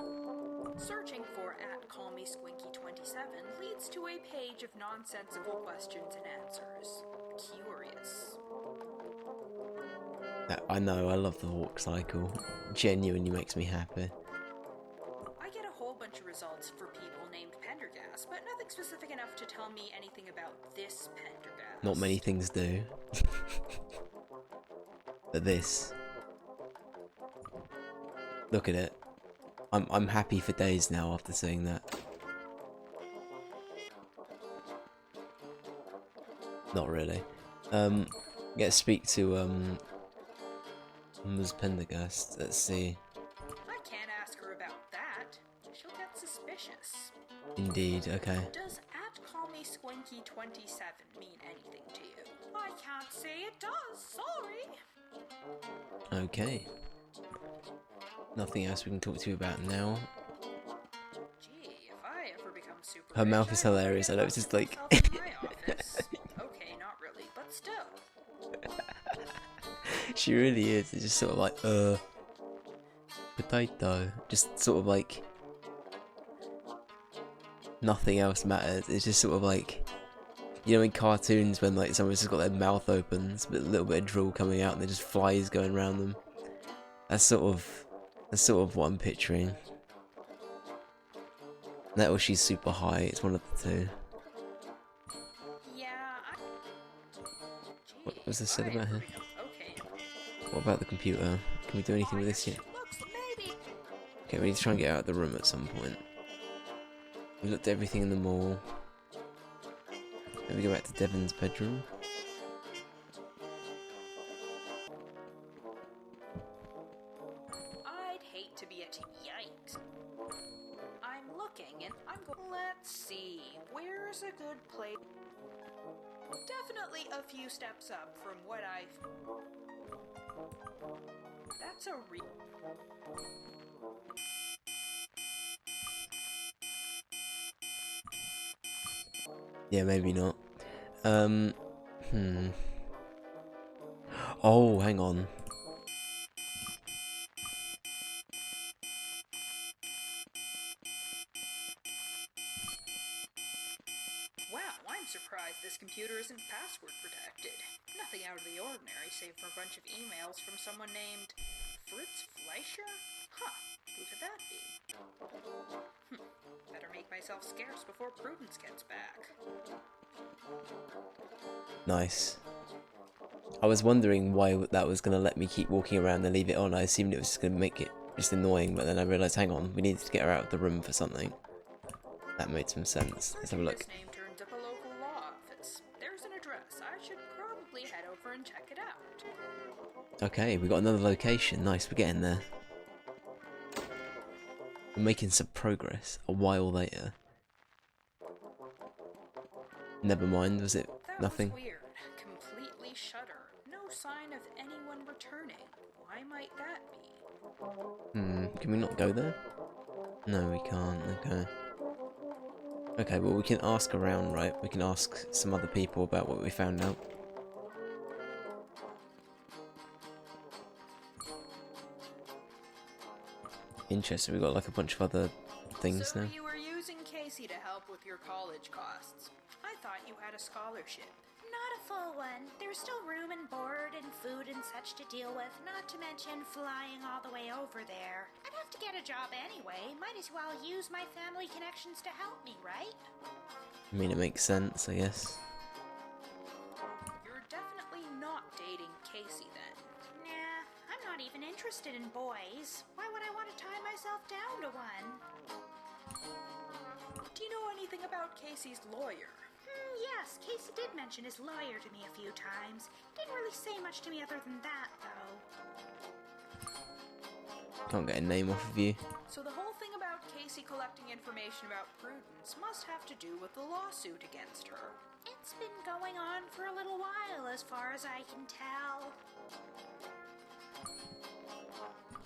Searching for at Call Me Squinky 27 leads to a page of nonsensical questions and answers. Curious. I know, I love the walk cycle. Genuinely makes me happy. I get a whole bunch of results for people named Pendergast, but nothing specific enough to tell me anything about this Pendergast. Not many things do. But this. Look at it. I'm happy for days now after seeing that. Not really. Get to speak to Ms. Pendergast. Let's see. I can't ask her about that. She'll get suspicious. Indeed, okay. Does at Call Me Squinky 27 mean anything to you? I can't say it does, sorry. Okay. Nothing else we can talk to you about now. Gee, if I ever become super Her rich, mouth is I'd hilarious. I know, get it's just one like- myself in my office. Okay, not really, but still. She really is. It's just sort of like, potato. Just sort of like, nothing else matters. It's just sort of like, You know in cartoons when like someone's just got their mouth open, a little bit of drool coming out and there's just flies going around them. That's sort of what I'm picturing. That or she's super high, it's one of the two. Yeah, What was this said about her? Okay. What about the computer? Can we do anything with this yet? Looks maybe. Okay, we need to try and get out of the room at some point. We looked at everything in the mall. Then we go back to Devon's bedroom. I'd hate to be a yikes. I'm looking and I'm going. Let's see. Where's a good place? Definitely a few steps up from what I've. That's a Yeah, maybe not. Oh, hang on. Wow, I'm surprised this computer isn't password protected. Nothing out of the ordinary, save for a bunch of emails from someone named Fritz Fleischer? Huh, who could that be? Better make myself scarce before Prudence gets back. Nice. I was wondering why that was going to let me keep walking around and leave it on. I assumed it was just going to make it just annoying, but then I realised, hang on, we needed to get her out of the room for something. That made some sense. Let's have a look. This name turns up a local law office. There's an address. I should probably head over and check it out. Okay, we got another location. Nice, we're getting there. We're making some progress a while later. Never mind, was it That nothing? was weird. Completely shutter. No sign of anyone returning. Why might that be? Can we not go there? No, we can't. Okay. Okay, well we can ask around, right? We can ask some other people about what we found out. Interesting, we got like a bunch of other things So now. you were using Casey to help with your college costs. I thought you had a scholarship. Not a full one. There's still room and board and food and such to deal with, not to mention flying all the way over there. I'd have to get a job anyway. Might as well use my family connections to help me, right? I mean, it makes sense, I guess. You're definitely not dating Casey then. Nah, I'm not even interested in boys. Why would I want to tie myself down to one? Do you know anything about Casey's lawyer? Yes, Casey did mention his lawyer to me a few times. Didn't really say much to me other than that, though. Can't get a name off of you. So the whole thing about Casey collecting information about Prudence must have to do with the lawsuit against her. It's been going on for a little while, as far as I can tell.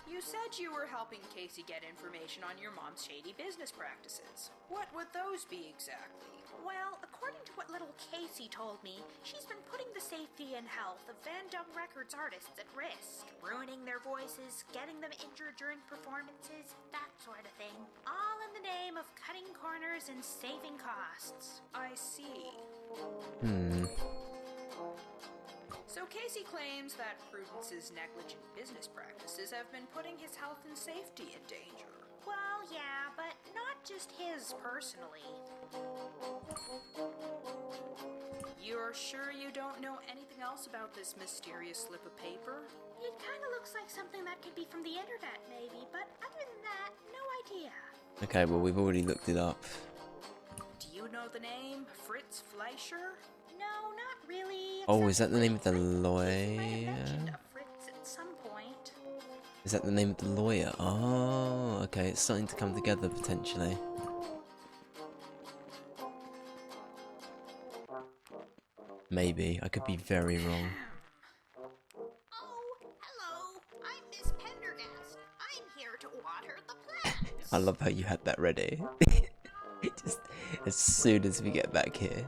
You said you were helping Casey get information on your mom's shady business practices. What would those be exactly? Well, according to what little Casey told me, she's been putting the safety and health of Van Dung Records artists at risk, ruining their voices, getting them injured during performances, that sort of thing. All in the name of cutting corners and saving costs. I see. So Casey claims that Prudence's negligent business practices have been putting his health and safety in danger. Well, yeah, but not just his personally. You're sure you don't know anything else about this mysterious slip of paper? It kind of looks like something that could be from the internet, maybe, but other than that, no idea. Okay, well we've already looked it up. Do you know the name Fritz Fleischer? No, not really. Oh, is that the name of the Casey might have lawyer? mentioned a Fritz at some point. Is that the name of the lawyer? Oh, okay, it's starting to come together potentially. Maybe, I could be very wrong. Oh, hello. I'm Miss Pendergast. I'm here to water the plants. I love how you had that ready. Just as soon as we get back here.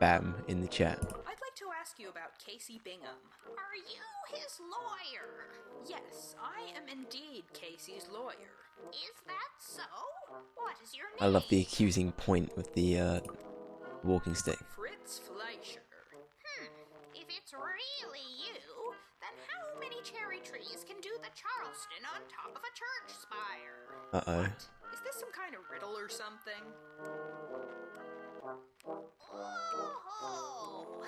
Bam, in the chat. I'd like to ask you about Casey Bingham. Are you his lawyer? Yes, I am indeed Casey's lawyer. Is that so? What is your name? I love the accusing point with the walking stick. Fritz Fleischer. If it's really you, then how many cherry trees can do the Charleston on top of a church spire? Uh-oh. Is this some kind of riddle or something? Oh,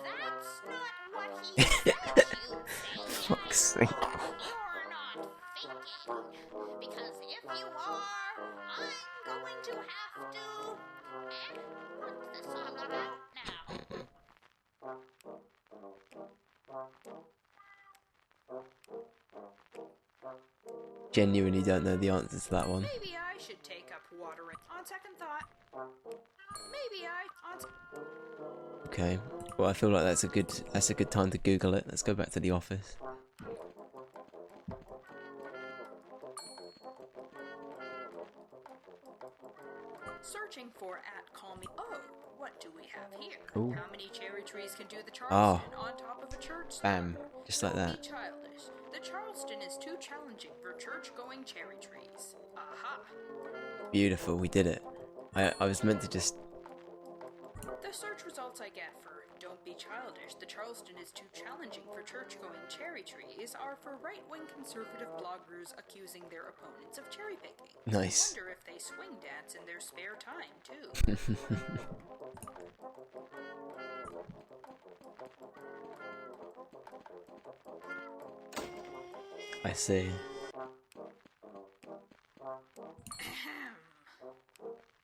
that's not what he said you'd say. Fuck's sake. You're not thinking, because if you are, I'm going to have to. What's this all about now? Genuinely don't know the answer to that one. Maybe I should take up watering. On second thought, maybe Okay. Well, I feel like that's a good time to Google it. Let's go back to the office. Searching for at call me. Oh, what do we have here? Ooh. How many cherry trees can do the Charleston on top of a church? Bam. Just like Don't that. be childish. The Charleston is too challenging for church-going cherry trees. Aha. Beautiful. We did it. I was meant to just... The search results I get for Don't Be Childish, the Charleston is too challenging for church-going cherry trees are for right-wing conservative bloggers accusing their opponents of cherry picking. Nice. I wonder if they swing dance in their spare time, too. I see.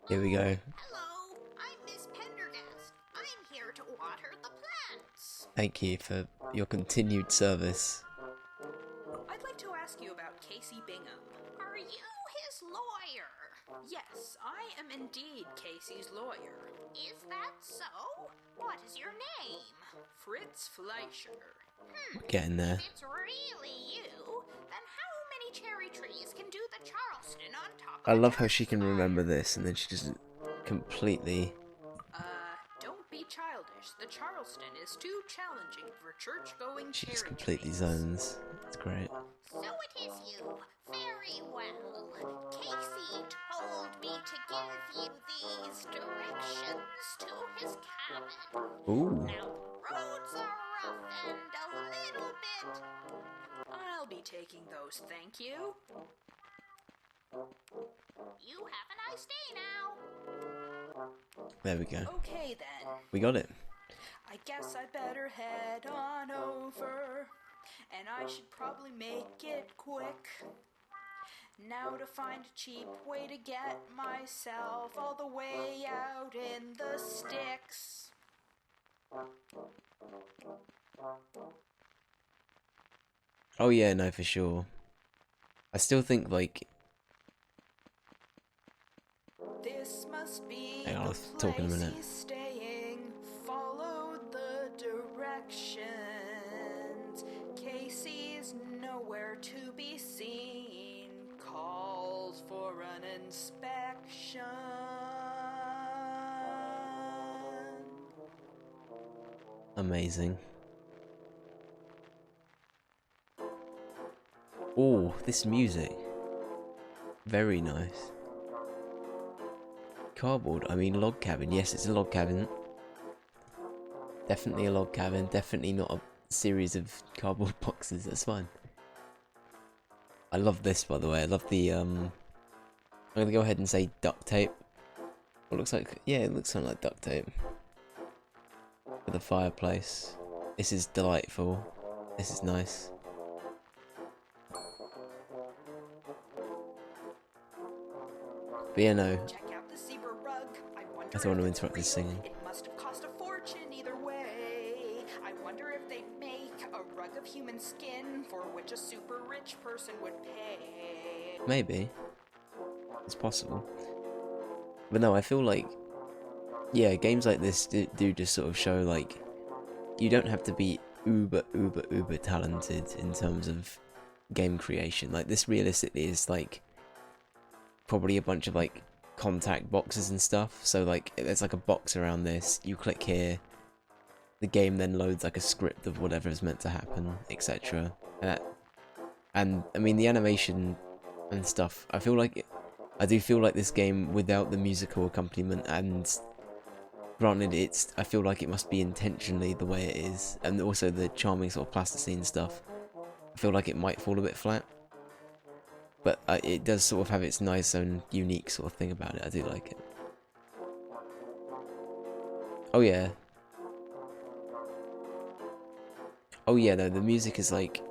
Here we go. Hello, I'm Miss Pendergast. I'm here to water the plants. Thank you for your continued service. I'd like to ask you about Casey Bingham. Are you his lawyer? Yes, I am indeed Casey's lawyer. Is that so? What is your name? Fritz Fleischer. Getting there. If it's really you, then how many cherry trees can do the Charleston on top of I a love how church she can spire? remember this and then she just completely... Don't be childish. The Charleston is too challenging for church-going She cherry just completely trees. zones. It's great. So it is you. Very well. Casey told me to give you these directions to his cabin. Ooh. Now, the roads are rough and a little bit. I'll be taking those, thank you. You have a nice day now. There we go. Okay then. We got it. I guess I better head on over. And I should probably make it quick. Now to find a cheap way to get myself all the way out in the sticks. Oh yeah, no, for sure. I still think, like... This must be Hang on, the I'll talk in a place minute. he's staying. Follow the directions. Casey's nowhere to be seen. Calls for an inspection. Amazing. Oh, this music. Very nice. Cardboard, I mean log cabin. Yes, it's a log cabin. Definitely a log cabin. Definitely not a series of cardboard boxes. That's fine. I love this, by the way. I love the, I'm gonna go ahead and say duct tape. It looks like, yeah, it looks something like duct tape. For the fireplace. This is delightful. This is nice. But yeah, no. Check out the zebra rug. I wonder I don't want to if it's interrupt this real. singing. It must have cost a fortune either way. I wonder if they'd make a rug of human skin for which a super rich person would pay. Maybe. It's possible. But no, I feel like... Yeah, games like this do just sort of show, like... You don't have to be uber talented in terms of game creation. Like, this realistically is, like... Probably a bunch of, like, contact boxes and stuff. So, like, there's, like, a box around this. You click here. The game then loads, like, a script of whatever is meant to happen, etc. And, I mean, the animation and stuff, I do feel like this game, without the musical accompaniment and Granted, I feel like it must be intentionally the way it is, and also the charming sort of plasticine stuff. I feel like it might fall a bit flat, but it does sort of have its nice and unique sort of thing about it. I do like it. Oh yeah. Oh yeah, though, the music is like...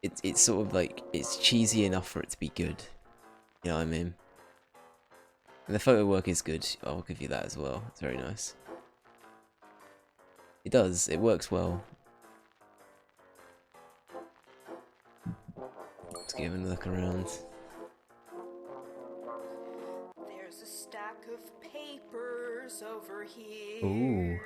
It's sort of like... It's cheesy enough for it to be good. You know what I mean? And the photo work is good, I'll give you that as well. It's very nice. It does, it works well. Let's give it a look around. There's a stack of papers over here. Ooh.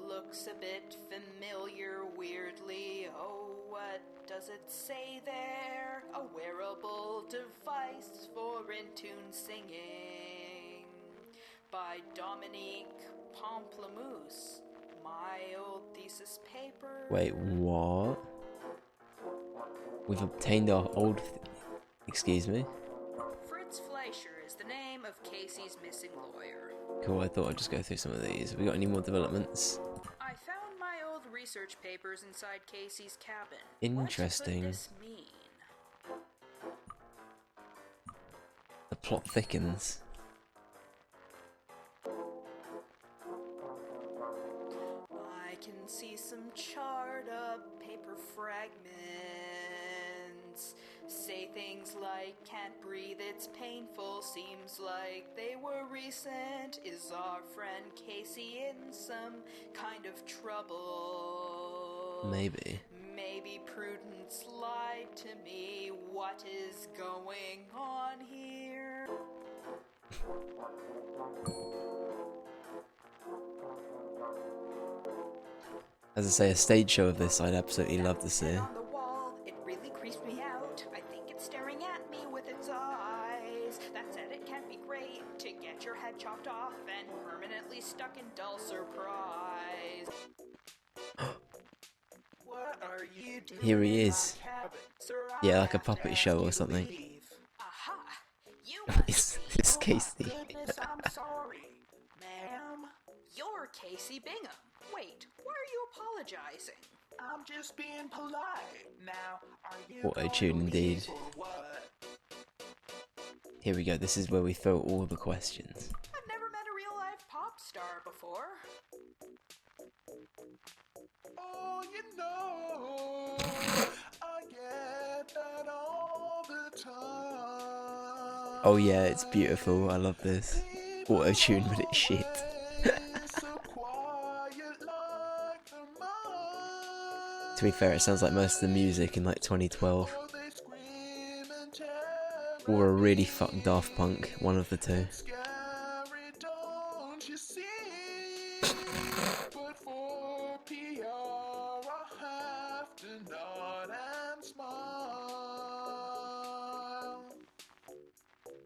Looks a bit familiar, weirdly. Oh, what does it say there? A wearable device for in-tune singing. By Dominique Pamplemousse. My old thesis paper. Wait, what? We've obtained our old... Excuse me? Fritz Fleischer is the name of Casey's missing lawyer. Cool, I thought I'd just go through some of these. Have we got any more developments? I found my old research papers inside Casey's cabin. Interesting. What could this mean? The plot thickens. I can see some charred up paper fragments. Say things like, can't breathe, it's painful, seems like they were recent. Is our friend Casey in some kind of trouble? Maybe. Maybe Prudence lied to me. What is going on here? As I say, a stage show of this I'd absolutely love to see. On the wall, it really creeps me out. I think it's staring at me with its eyes. That said, it can be great to get your head chopped off and permanently stuck in dull surprise. What are you doing? Here he in is. my cabin? Sir, Yeah, I like a have to puppet ask show you or to something. leave. Aha! You must It's Oh Casey. my goodness, I'm sorry, ma'am. You're Casey Bingham. Wait, why are you apologizing? I'm just being polite. Now, are you What a going tune to indeed. leave or what? Here we go, this is where we throw all the questions. I've never met a real-life pop star before. Oh, you know, I get that all the time. Oh yeah, it's beautiful, I love this. Auto-tune, but it's shit. To be fair, it sounds like most of the music in like 2012. Or a really fucked Daft Punk, one of the two.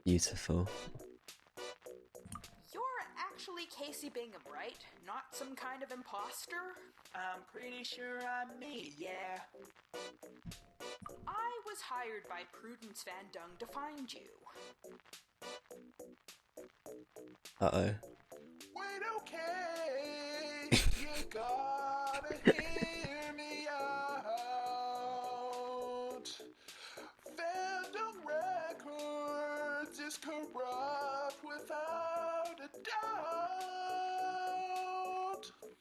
Beautiful. You're actually Casey Bingham, right? Not some kind of imposter? I'm pretty sure I'm me, yeah. I was hired by Prudence Van Dung to find you. Uh-oh. Wait, okay, you gotta hear me out. Fandom Records is corrupt without a doubt.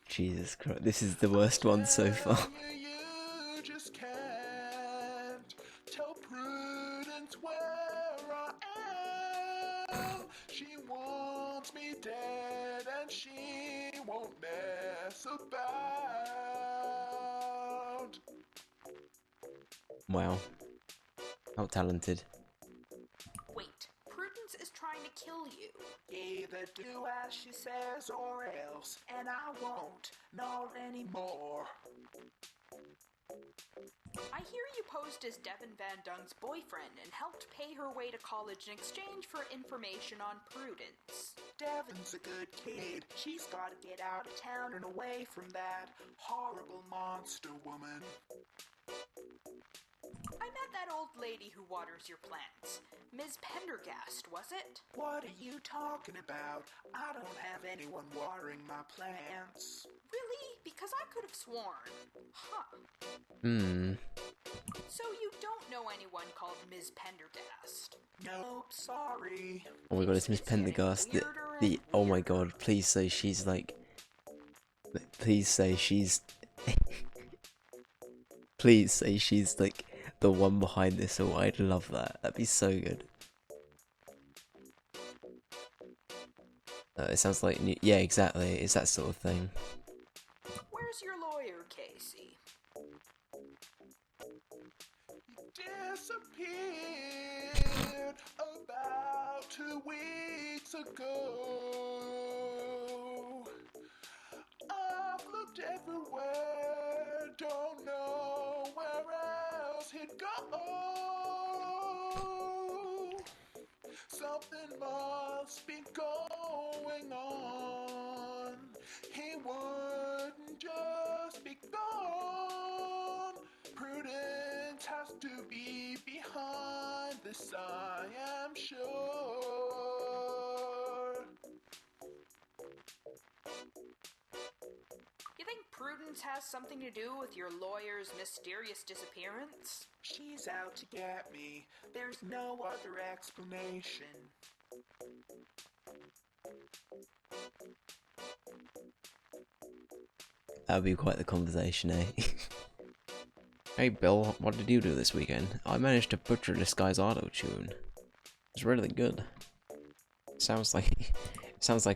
Jesus Christ, this is the worst one so far. You just can't tell Prudence where I am. She wants me dead and she won't mess about. Wow. How talented. Wait, Prudence is trying to kill you. Either do as she says or else, and I won't know anymore. I hear you posed as Devin Van Dung's boyfriend and helped pay her way to college in exchange for information on Prudence. Devin's a good kid. She's gotta get out of town and away from that horrible monster woman. I met that old lady who waters your plants. Ms. Pendergast, was it? What are you talking about? I don't have anyone watering my plants. Really? Because I could have sworn. Huh. Hmm. So you don't know anyone called Ms. Pendergast? Nope, sorry. Oh my god, it's Miss Pendergast. Oh my god, please say she's like... Please say she's... Please say she's like the one behind this all. I'd love that. That'd be so good. It sounds like... Yeah, exactly. It's that sort of thing. Where's your lawyer, Casey? Disappeared about 2 weeks ago. I've looked everywhere, don't know where else he'd go. Something must be going on. He wouldn't just be gone. Prudence has to be behind this, I am sure. You think Prudence has something to do with your lawyer's mysterious disappearance? She's out to get me. There's no other explanation. That would be quite the conversation, eh? Hey Bill, what did you do this weekend? I managed to butcher this guy's auto-tune. It's really good. Sounds like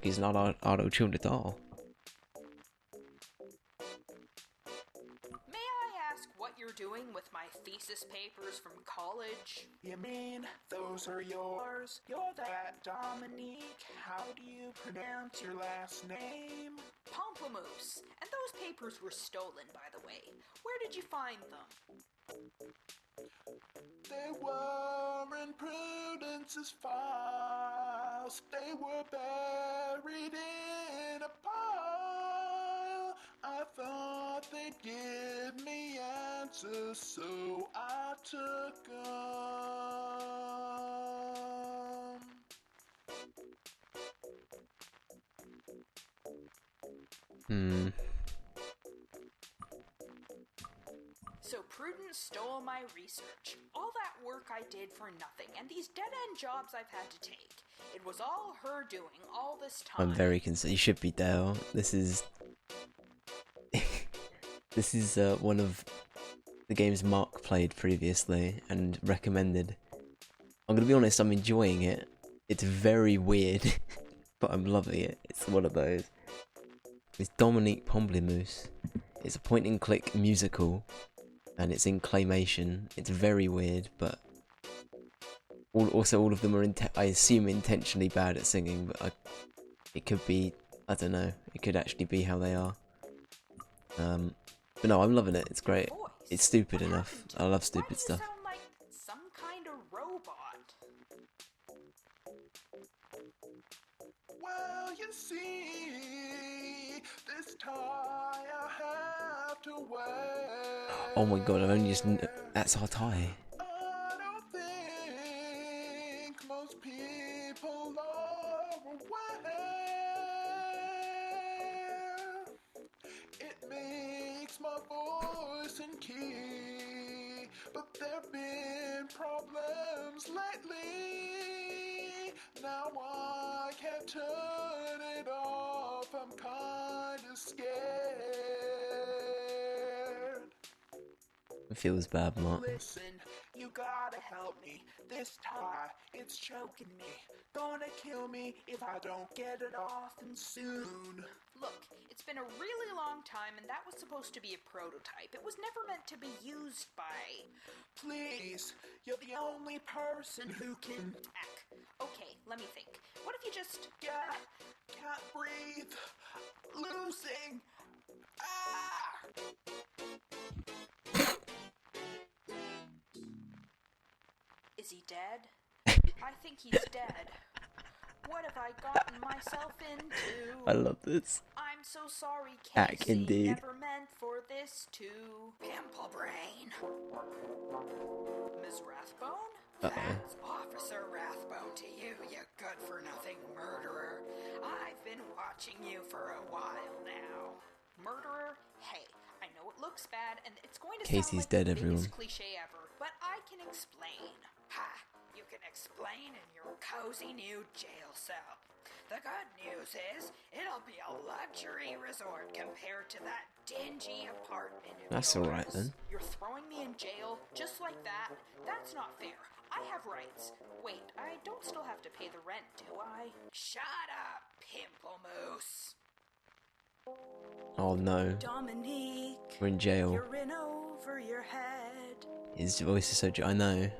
he's not auto-tuned at all. May I ask what you're doing with my thesis papers from college? You mean those are yours? You're that Dominique. How do you pronounce your last name? Pamplemousse. And those papers were stolen, by the way. Where did you find them? They were in Prudence's files. They were buried in a pile. I thought they'd give me answers, so I took them. So Prudence stole my research. All that work I did for nothing, and these dead-end jobs I've had to take. It was all her doing all this time. I'm very concerned. You should be, Dale. This is... this is one of the games Mark played previously and recommended. I'm gonna be honest, I'm enjoying it. It's very weird, but I'm loving it. It's one of those. It's Dominique Pamplemousse. It's a point-and-click musical, and it's in claymation. It's very weird, but also all of them are, I assume, intentionally bad at singing, but it could be, I don't know, it could actually be how they are. But no, I'm loving it. It's great. It's stupid enough. I love stupid stuff. Why do you sound like some kind of robot? Well, you see, this tie I have to wear. Oh my god, I've only just... That's our tie. I don't think most people are aware. It makes my voice in key, but there've been problems lately. Now I can't turn it off, I'm kinda scared. It feels bad, Mark. Listen, you gotta help me. This tie, it's choking me. Gonna kill me if I don't get it off and soon. Look, it's been a really long time, and that was supposed to be a prototype. It was never meant to be used by... Please, you're the only person who can... Ack. Okay, let me think. What if you just... Can't breathe. Losing. Ah! Is he dead? I think he's dead. What have I gotten myself into? I love this. I'm so sorry, Ack, Casey. indeed. Never meant for office to Pimplebrain. Ms. Rathbone? Uh-oh. That's Officer Rathbone to you, you good-for-nothing murderer. I've been watching you for a while now. Murderer? Hey, I know it looks bad, and it's going to Casey's sound like dead, the everyone. biggest cliche ever, but I can explain. Ha! You can explain in your cozy new jail cell. The good news is, it'll be a luxury resort compared to that dingy apartment of That's yours. alright then. You're throwing me in jail just like that? That's not fair. I have rights. Wait, I don't still have to pay the rent, do I? Shut up, Pamplemousse. Oh no, Dominique, we're in jail. you're in over your head. His voice is so... I know.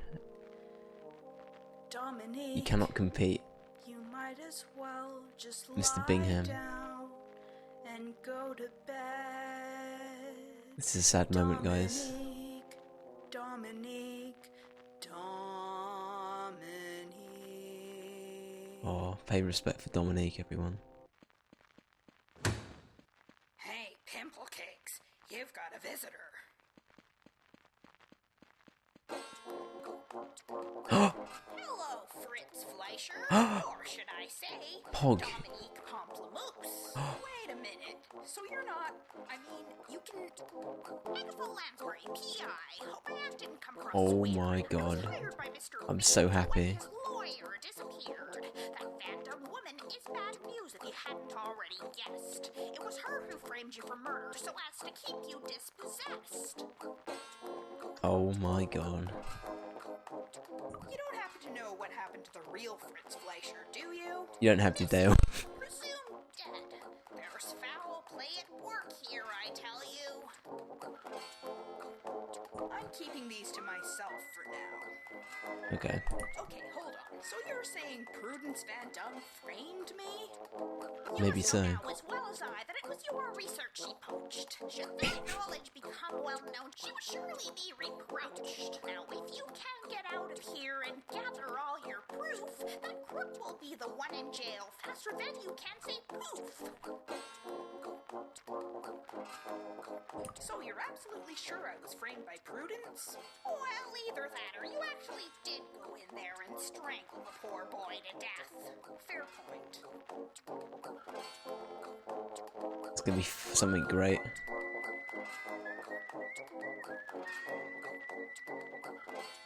Dominique, You cannot compete. you might as well just Mr. lie Bingham. down and go to bed. This is a sad moment, guys. Dominique, Dominique. Oh, pay respect for Dominique, everyone. Hey, Pimplecakes, you've got a visitor. Hello, Fritz Fleischer. Or should I say, Pog. Dominique Pamplemousse. Wait a minute. So you're not... I mean, you can... Agatha Lansbury, P.I. Hope my act didn't come across Oh weird. my I was God. hired by Mr. I'm Lee so when happy. his lawyer disappeared. That phantom woman is bad news if you hadn't already guessed. It was her who framed you for murder so as to keep you dispossessed. Oh my god. You don't happen to know what happened to the real Fritz Fleischer, do you? You don't have to, Dale. Presumed dead. There's foul play at work here, I tell you. I'm keeping these to myself for now. Okay. Okay, hold on. So you're saying Prudence Van Dun framed me? Maybe You so. know now as well as I that it was your research she poached. Should that knowledge become well known, she would surely be reproached. Now, if you can get out of here and gather all your proof, that crook will be the one in jail faster than you can say poof. So you're absolutely sure I was framed by Prudence? Well, either that or you actually did go in there and strangle the poor boy to death. Fair point. It's gonna be something great.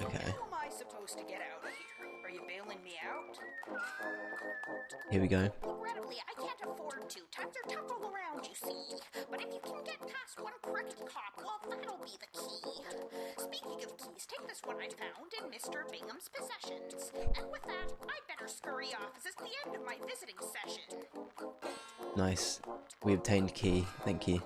Okay. How am I supposed to get out of here? Are you bailing me out? Here we go. Regrettably, I can't afford to. Times are tough all around, you see. But if you can get past one crooked cop, well, that'll be the key. Speaking of keys, take this one I found in Mr. Bingham's possessions. And with that, I'd better scurry off as it's the end of my visiting session. Nice. We obtained key. Thank you.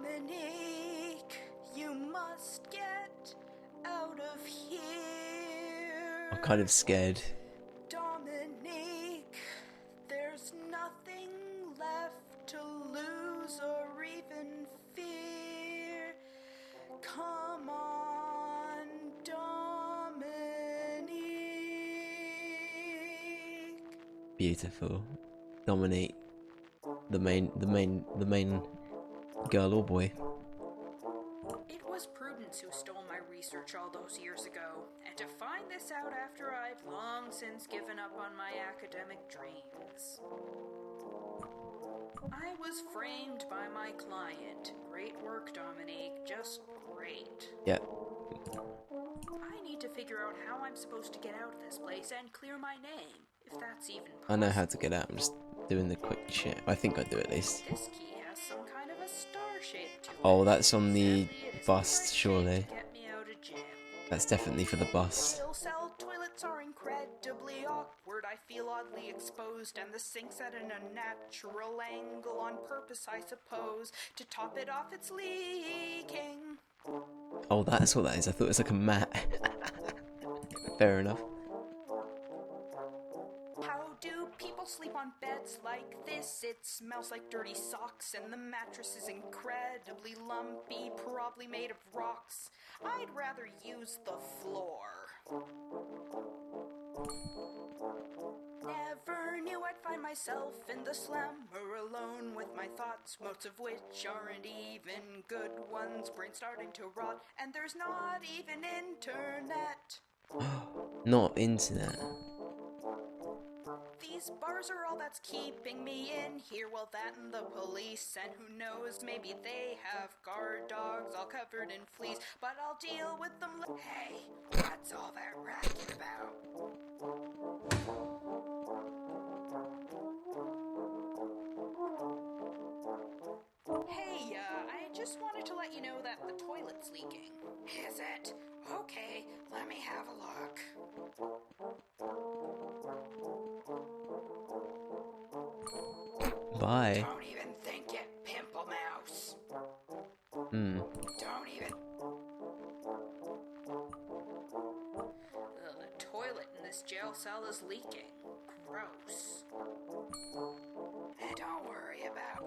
Dominique, you must get out of here. I'm kind of scared. Dominique, there's nothing left to lose or even fear. Come on, Dominique. Beautiful. Dominique. The main girl or boy. It was Prudence who stole my research all those years ago, and to find this out after I've long since given up on my academic dreams. I was framed by my client. Great work, Dominique. Just great. Yep. I need to figure out how I'm supposed to get out of this place and clear my name, if that's even possible. I know how to get out. I'm just doing the quick shit. I think I do at least. This key has some kind of a star shape to it. Oh, that's on the Sadly, it isn't bust, the right shape surely. to get me out of jail. That's definitely for the bus. Jail cell toilets are incredibly awkward. I feel oddly exposed, and the sink's at an unnatural angle on purpose, I suppose. To top it off, it's leaking. Oh, that's what that is. I thought it was like a mat. Fair enough. How do people sleep on beds like this? It smells like dirty socks, and the mattress is incredibly lumpy, probably made of rocks. I'd rather use the floor. Never knew I'd find myself in the slammer alone with my thoughts, most of which aren't even good ones. Brain starting to rot, and there's not even internet. Not internet. These bars are all that's keeping me in here. Well, that and the police, and who knows, maybe they have guard dogs all covered in fleas. But I'll deal with them. Hey, what's all that racket about? Hey, I just wanted to let you know that the toilet's leaking. Is it? Okay, let me have a look. Bye. Don't even think it, Pamplemousse. Don't even. The toilet in this jail cell is leaking. Gross. Don't worry about.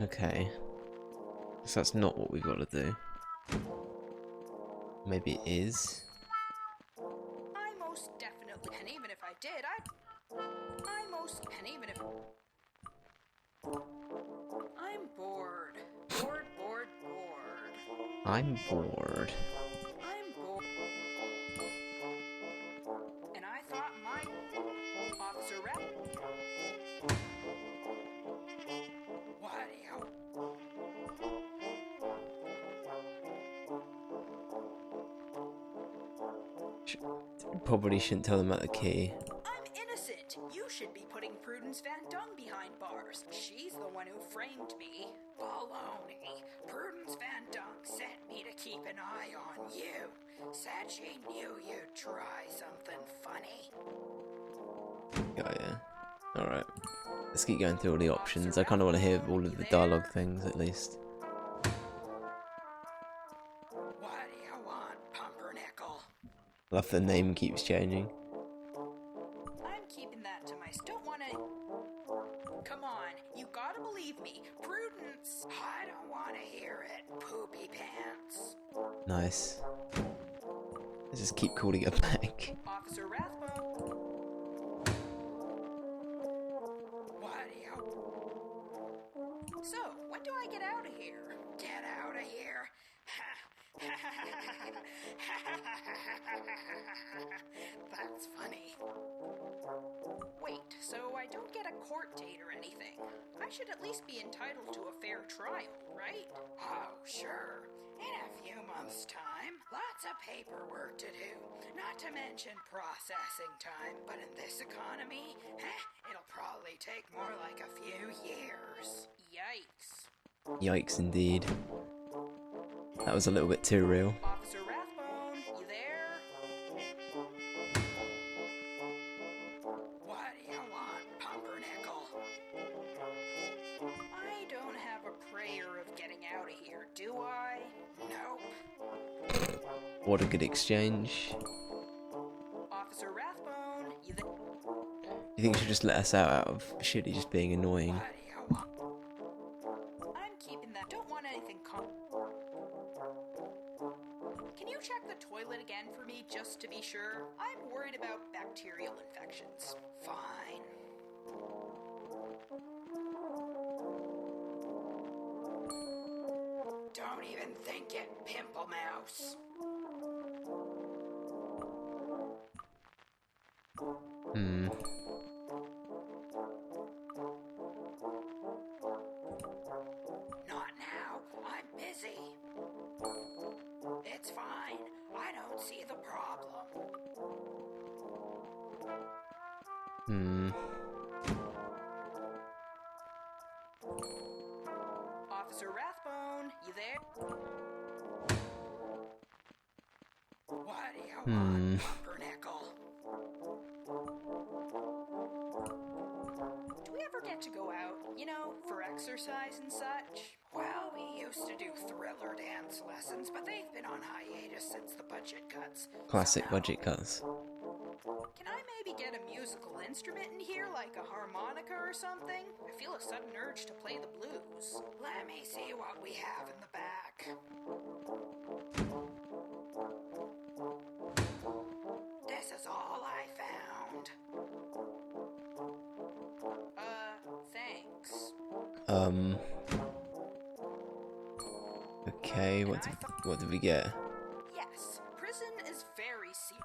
Okay. So that's not what we got to do. Maybe it is. I most definitely, and even if I did, and even if. I'm bored. Bored. I'm bored. I'm bored. And I thought my officer rep. What do you? Probably shouldn't tell them about the key. I'm innocent. You should be putting Prudence Van Dung behind bars. She's the one who framed me. Baloney. Prudence Van Dung sent me to keep an eye on you. Said she knew you'd try something funny. Oh yeah. Alright. Let's keep going through all the options. I kind of want to hear all of the dialogue things at least. What do you want, Pumpernickel? Love the name keeps changing. I'm keeping that to myself. Don't want to. Come on, you gotta believe me. Prudence. I don't want to hear it, poopy pants. Nice. Let's just keep calling it back. Officer Rathbone. What do you? So, when do I get out of here? Get out of here? That's funny. Wait, so I don't get a court date or anything. I should at least be entitled to a fair trial, right? Oh, sure. In a few months' time, lots of paperwork to do. Not to mention processing time, but in this economy, it'll probably take more like a few years. Yikes. Yikes indeed. That was a little bit too real. Officer Rathbone, you there? What do you want, Pumpernickel? I don't have a prayer of getting out of here, do I? Nope. What a good exchange. Officer Rathbone, you there? You think you should just let us out of shitty just being annoying? What do you want? I'm keeping that. Don't want anything Can you check the toilet again for me just to be sure? I'm worried about bacterial infections. Fine. Don't even think it, Pamplemousse. Not now. I'm busy. It's fine. I don't see the problem. Officer Rathbone, you there? What do you want, Pumpernickel? Do we ever get to go out, you know, for exercise and such? Well, we used to do thriller dance lessons, but they've been on hiatus since the budget cuts. Classic So now, budget cuts. can I maybe get a musical instrument in here, like a harmonica or something? I feel a sudden urge to play the blues. Let me see what we have in the back. This is all I found. Okay, what did we get? Yes, prison is very serious.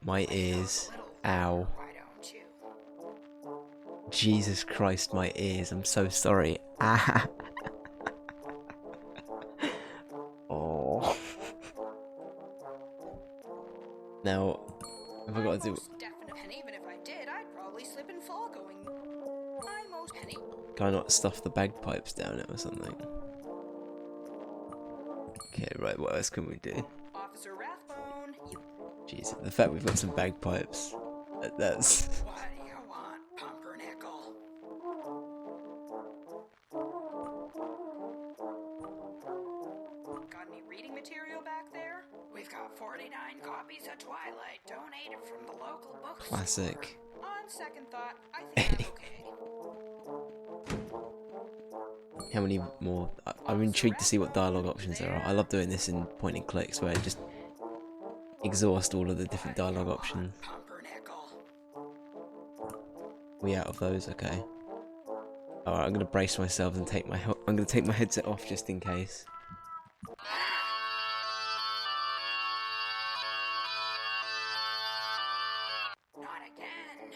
My ears. Ow. Why don't you? Jesus Christ, my ears. I'm so sorry. Ah. Oh. Now, have I got to do? Most definite, and even if I did, I'd probably slip and fall going. I most penny. Can I not stuff the bagpipes down it or something? Okay, right. What else can we do? Officer Rathbone, you. Jesus, the fact we've got some bagpipes. That's. What do you want, Pumpernickel? Got any reading material back there? We've got 49 copies of Twilight donated from the local bookstore. Classic. On second thought, I think I'm okay. How many more? I'm intrigued to see what dialogue options there are. I love doing this in point and clicks where I just exhaust all of the different dialogue options. Pumpernickel. We out of those? Okay. Alright, I'm gonna brace myself and take my I'm gonna take my headset off just in case. Not again.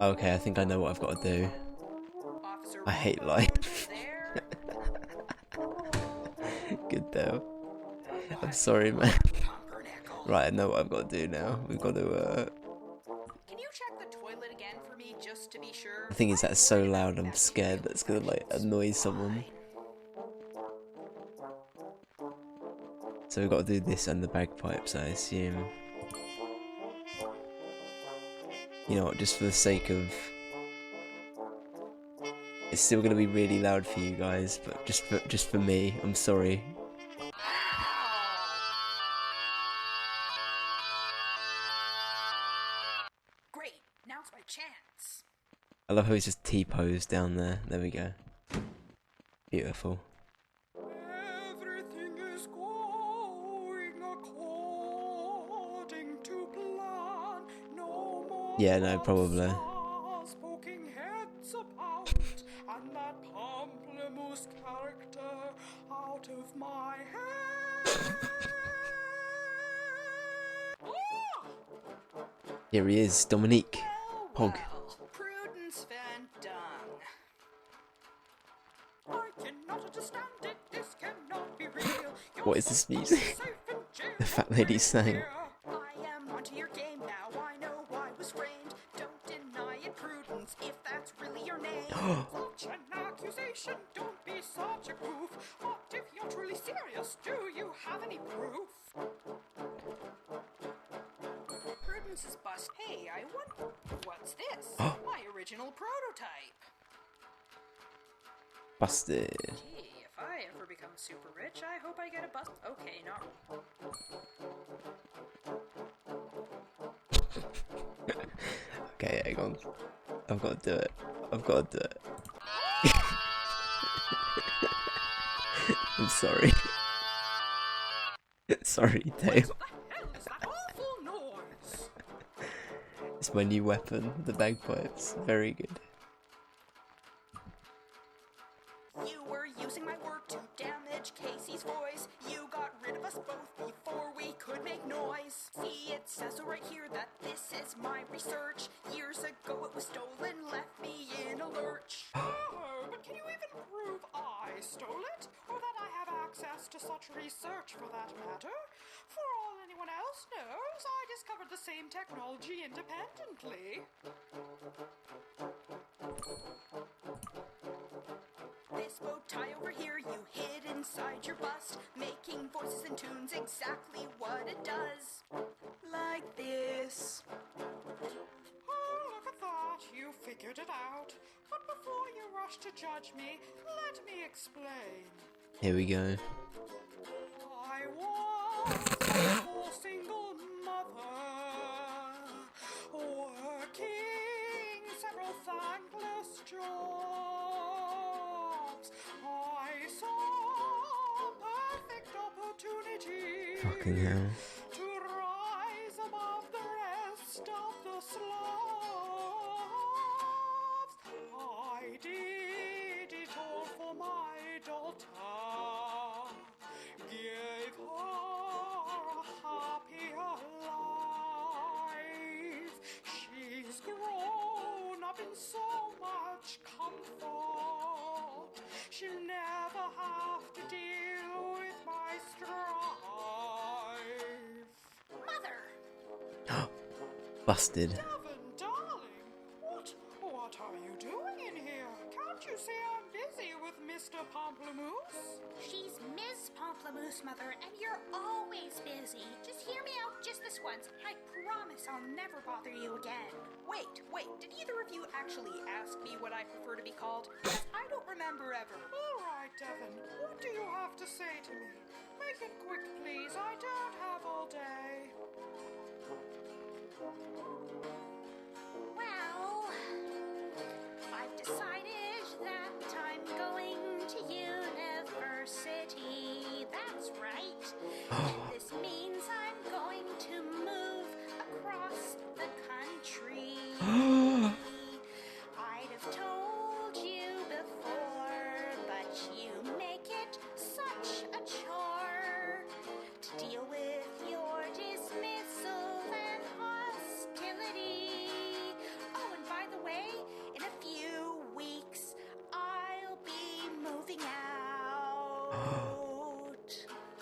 Okay, I think I know what I've got to do. Officer I hate Rathbone, life. there. Good though. I'm sorry, man. Pumpernickel. Right, I know what I've got to do now. We've got to, Can you check the toilet again for me just to be sure? The thing is, that's so loud, I'm scared that's gonna, like, annoy someone. So we've got to do this and the bagpipes, I assume. You know what, just for the sake of... It's still gonna be really loud for you guys, but just for me, I'm sorry. Great, now's my chance. I love how he's just T-posed down there. There we go. Beautiful. Everything is going according to plan. No more Yeah, no, probably. stars poking heads about, and that Pamplemousse character out of my head. Here he is, Dominique. Pog. Prudence Van Dung. I cannot understand it. This cannot be real. What is this music? The fat lady sang. I am onto your game now. I know I was framed. Don't deny it, Prudence, if that's really your name. Such an accusation, don't be such a goof. But if you're truly serious, do you have any proof? Prudence is bust. Hey, I wonder. What's this? My original prototype. Busted. Gee, if I ever become super rich, I hope I get a bus. Okay, not. Okay, hang on. I've got to do it. I've got to do it. I'm sorry. Sorry, Dale. What the hell is that awful noise? It's my new weapon, the bagpipes. Very good. You were using my work to damage Casey's voice. You got rid of us both before we could make noise. See, it says so right here that this is my research. Years ago it was stolen, left me in a lurch. Oh, but can you even prove I stole it? Or that I have access to such research for that matter? For all anyone else knows, I discovered the same technology independently. This bow tie over here you hid inside your bust, making voices and tunes exactly what it does. Like this. Oh, look at that, you figured it out. But before you rush to judge me, let me explain. Here we go. I was a poor single mother, working several thankless jobs. I saw a perfect opportunity Fucking hell. To rise above the rest of the Slavs. I did it all for my daughter. Gave her a happier life. She's grown up in so much comfort. She'll never have to deal with my strife. Mother! Busted. Devon, darling, what are you doing in here? Can't you see I'm busy with Mr. Pamplemousse? She's Ms. Pamplemousse, Mother, and you're always busy. Just hear me out just this once. I promise I'll never bother you again. Wait, did either of you actually ask me what I prefer to be called? 'Cause I don't remember ever. All right, Devon, what do you have to say to me? Make it quick, please. I don't have all day. Well, I've decided that I'm going to university. That's right. And this means I'm going to move across the country. I'd have told you before, but you make it such a chore to deal with your dismissal and hostility. Oh, and by the way, in a few weeks, I'll be moving out.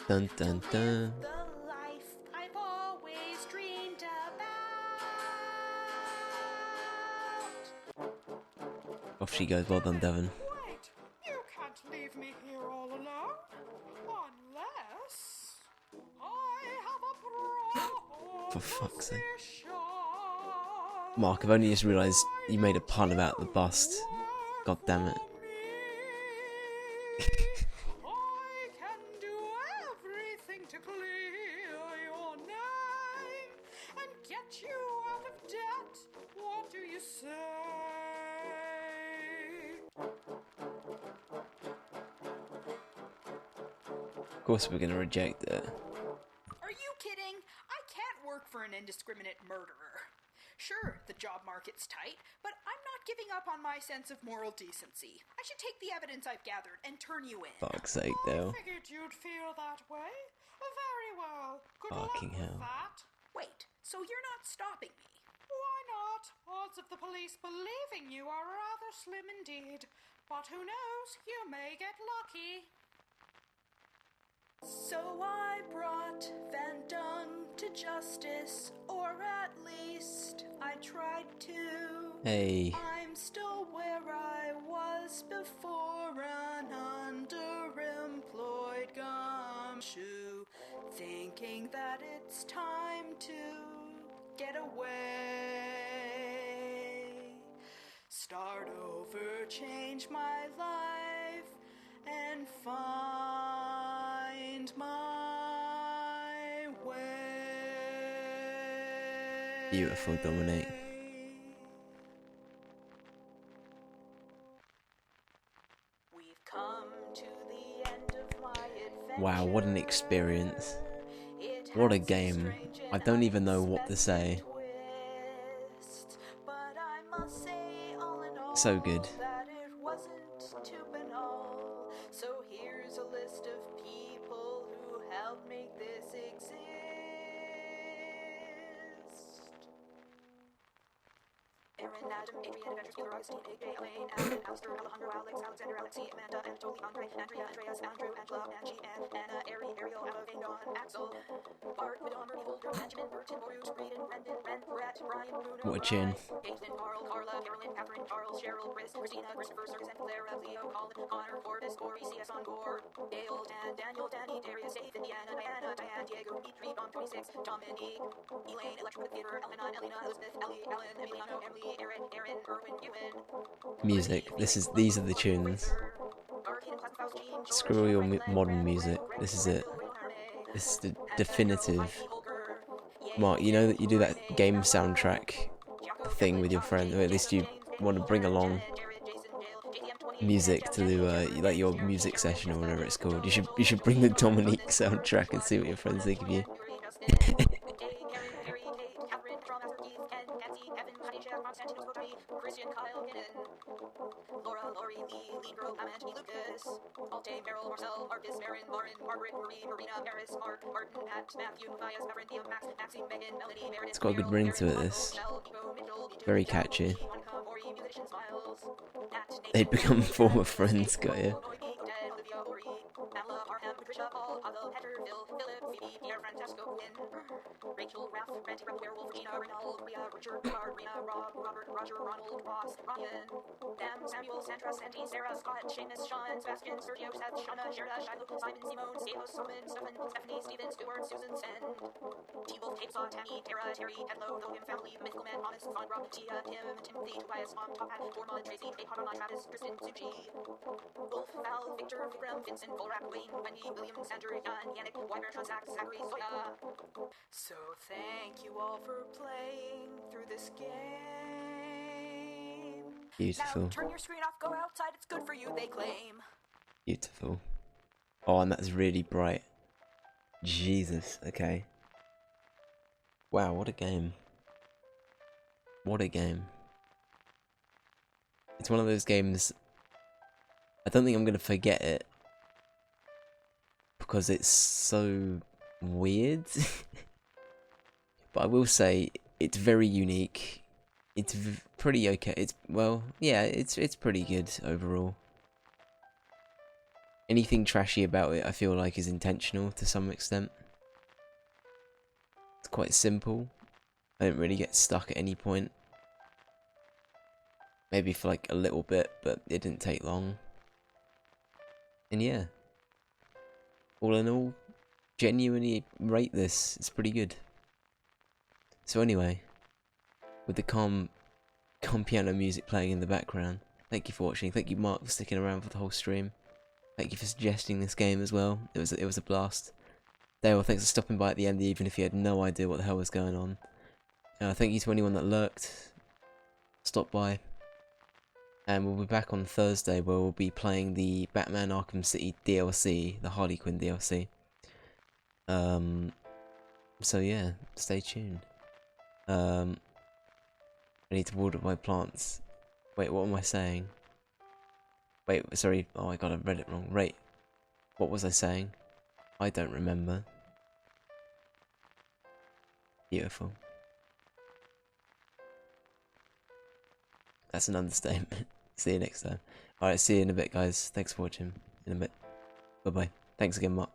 Dun dun dun. The life I've always dreamed about. Off she goes. Well done, Devon. Wait, you can't leave me here all alone. Unless I have a For fuck's sake. proposition. Mark, I've only just realised you made a pun about the bust. God damn it. I can do everything to clear your name and get you out of debt. What do you say? Of course we're gonna reject it. Are you kidding? I can't work for an indiscriminate murderer. Sure, the job market's tight, but I'm not giving up on my sense of moral decency. I should take the evidence I've gathered and turn you in. Fuck's sake, I though. figured you'd feel that way. Very well. Good Fucking luck with hell. that. Wait, so you're not stopping me? Why not? Odds of the police believing you are rather slim indeed. But who knows? You may get lucky. So I brought Van Dung to justice, or at least I tried to. Hey. I'm still where I was before, an underemployed gumshoe, thinking that it's time to get away. Start over, change my life, and find my way. Beautiful, Dominique. We've come to the end of my adventure. Wow, what an experience. It What a has game. strange I and don't even know what to say. twist, but I must say, all in all, So good. that it wasn't too banal. So here's a list of people who helped make this exist. Aaron, Adam, Adrian, Adventure Scholar, Augustine, AJ, Elaine, Alan, Alistair, Alejandro, Alex, Alexander, Alexi, Amanda, Anatoly, Andre, Andrea, Andreas, Andrew, Angela, Angie, Anna, Ari, Ariel, Emma, Vagon, Axel, Bart, Vidal, Murray, Volker, Benjamin, Burton, Boreas, Braden, Brendan, Brent, Brett, Brian, Bruno, What a tune. Caitlin, Carl, Carla, Carolyn, Catherine, Charles, Cheryl, Chris, Christina, Christopher, Circus, and Clara, Leo, Colin, Connor, Forbes, Corey, CS on Gore, Dale, Dan, Daniel, Danny, Darius, Dave, Indiana, Diana, Diane, Diego, Dimitri, Dom, 26, Dominique, Elaine, Electric Theater, Elena, Elena, Elizabeth, Ellie, Ellen, Emiliano, Emily, Aaron, Aaron, Erwin, Ewan, Music. These are the tunes. Screw your modern music. This is it. This is the definitive. Mark, you know that you do that game soundtrack thing with your friend, or at least you want to bring along music to do like your music session or whatever it's called. You should bring the Dominique soundtrack and see what your friends think of you. Laura, Lori, Lee, Lee Girl, Anthony, Lucas, Alte, Meryl, Marcel, Marcus, Marin, Lauren, Margaret, Marie, Marina, Paris, Mark, Martin, Matt, Matthew, Matthias, Mavrin, Liam, Max, Maxine, Megan, Melanie, Meredith, It's got a good ring to it, this. Very catchy. They'd become former friends, got you. Pamela, Arham, Patricia, Paul, Pavel, Petter, Phil, Philip, Phoebe, Pierre, Francesco, Quinn, Rachel, Ralph, Randy, Rebel, Werewolf, Gina, Rinald, Ria, Richard, Bernard, Rena, Rob, Robert, Roger, Ronald, Ross, Ryan, Sam, Samuel, Sandra, Sandy, Sarah, Scott, Seamus, Sean, Sebastian, Sergio, Seth, Shauna, Gerda, Shiloh, Simon, Simone, Stamos, Solomon, Stephen, Stephanie, Steven, Stuart, Susan, Sven, T-Wolf, Kate, Saw, Tammy, Tara, Terry, Tedlow, Logan, Family, The Mythical Man, Honest, Von Rock, Tia, Tim, Timothy, Tobias, Mom, Top Hat, Gormon, Tracy, Kate, Hotona, Travis, Kristen, Suji, Wolf, Val, Victor, Vikram, Vincent, Volrak, Wayne, Wendy, William, Sander, Jan, Yannick, Weimer, Transact, Zachary, Zoya. So thank you all for playing through this game. Beautiful. Now turn your screen off, go outside, it's good for you, they claim. Beautiful. Oh, and that's really bright. Jesus, okay. Wow, what a game. What a game. It's one of those games, I don't think I'm going to forget it. Because it's so weird. But I will say, it's very unique. It's pretty okay. It's, well, yeah, it's pretty good overall. Anything trashy about it, I feel like, is intentional to some extent. It's quite simple. I don't really get stuck at any point. Maybe for like a little bit, but it didn't take long. And yeah. All in all, genuinely rate this. It's pretty good. So anyway, with the calm piano music playing in the background, thank you for watching. Thank you, Mark, for sticking around for the whole stream. Thank you for suggesting this game as well. It was a blast. Dale, thanks for stopping by at the end, even if you had no idea what the hell was going on. Thank you to anyone that lurked, stopped by. And we'll be back on Thursday, where we'll be playing the Batman Arkham City DLC, the Harley Quinn DLC. So yeah, stay tuned. I need to water my plants. Wait, what am I saying? Wait, sorry. Oh my god, I read it wrong. Right. What was I saying? I don't remember. Beautiful. That's an understatement. See you next time. Alright, see you in a bit, guys. Thanks for watching. In a bit. Bye-bye. Thanks again, Mark.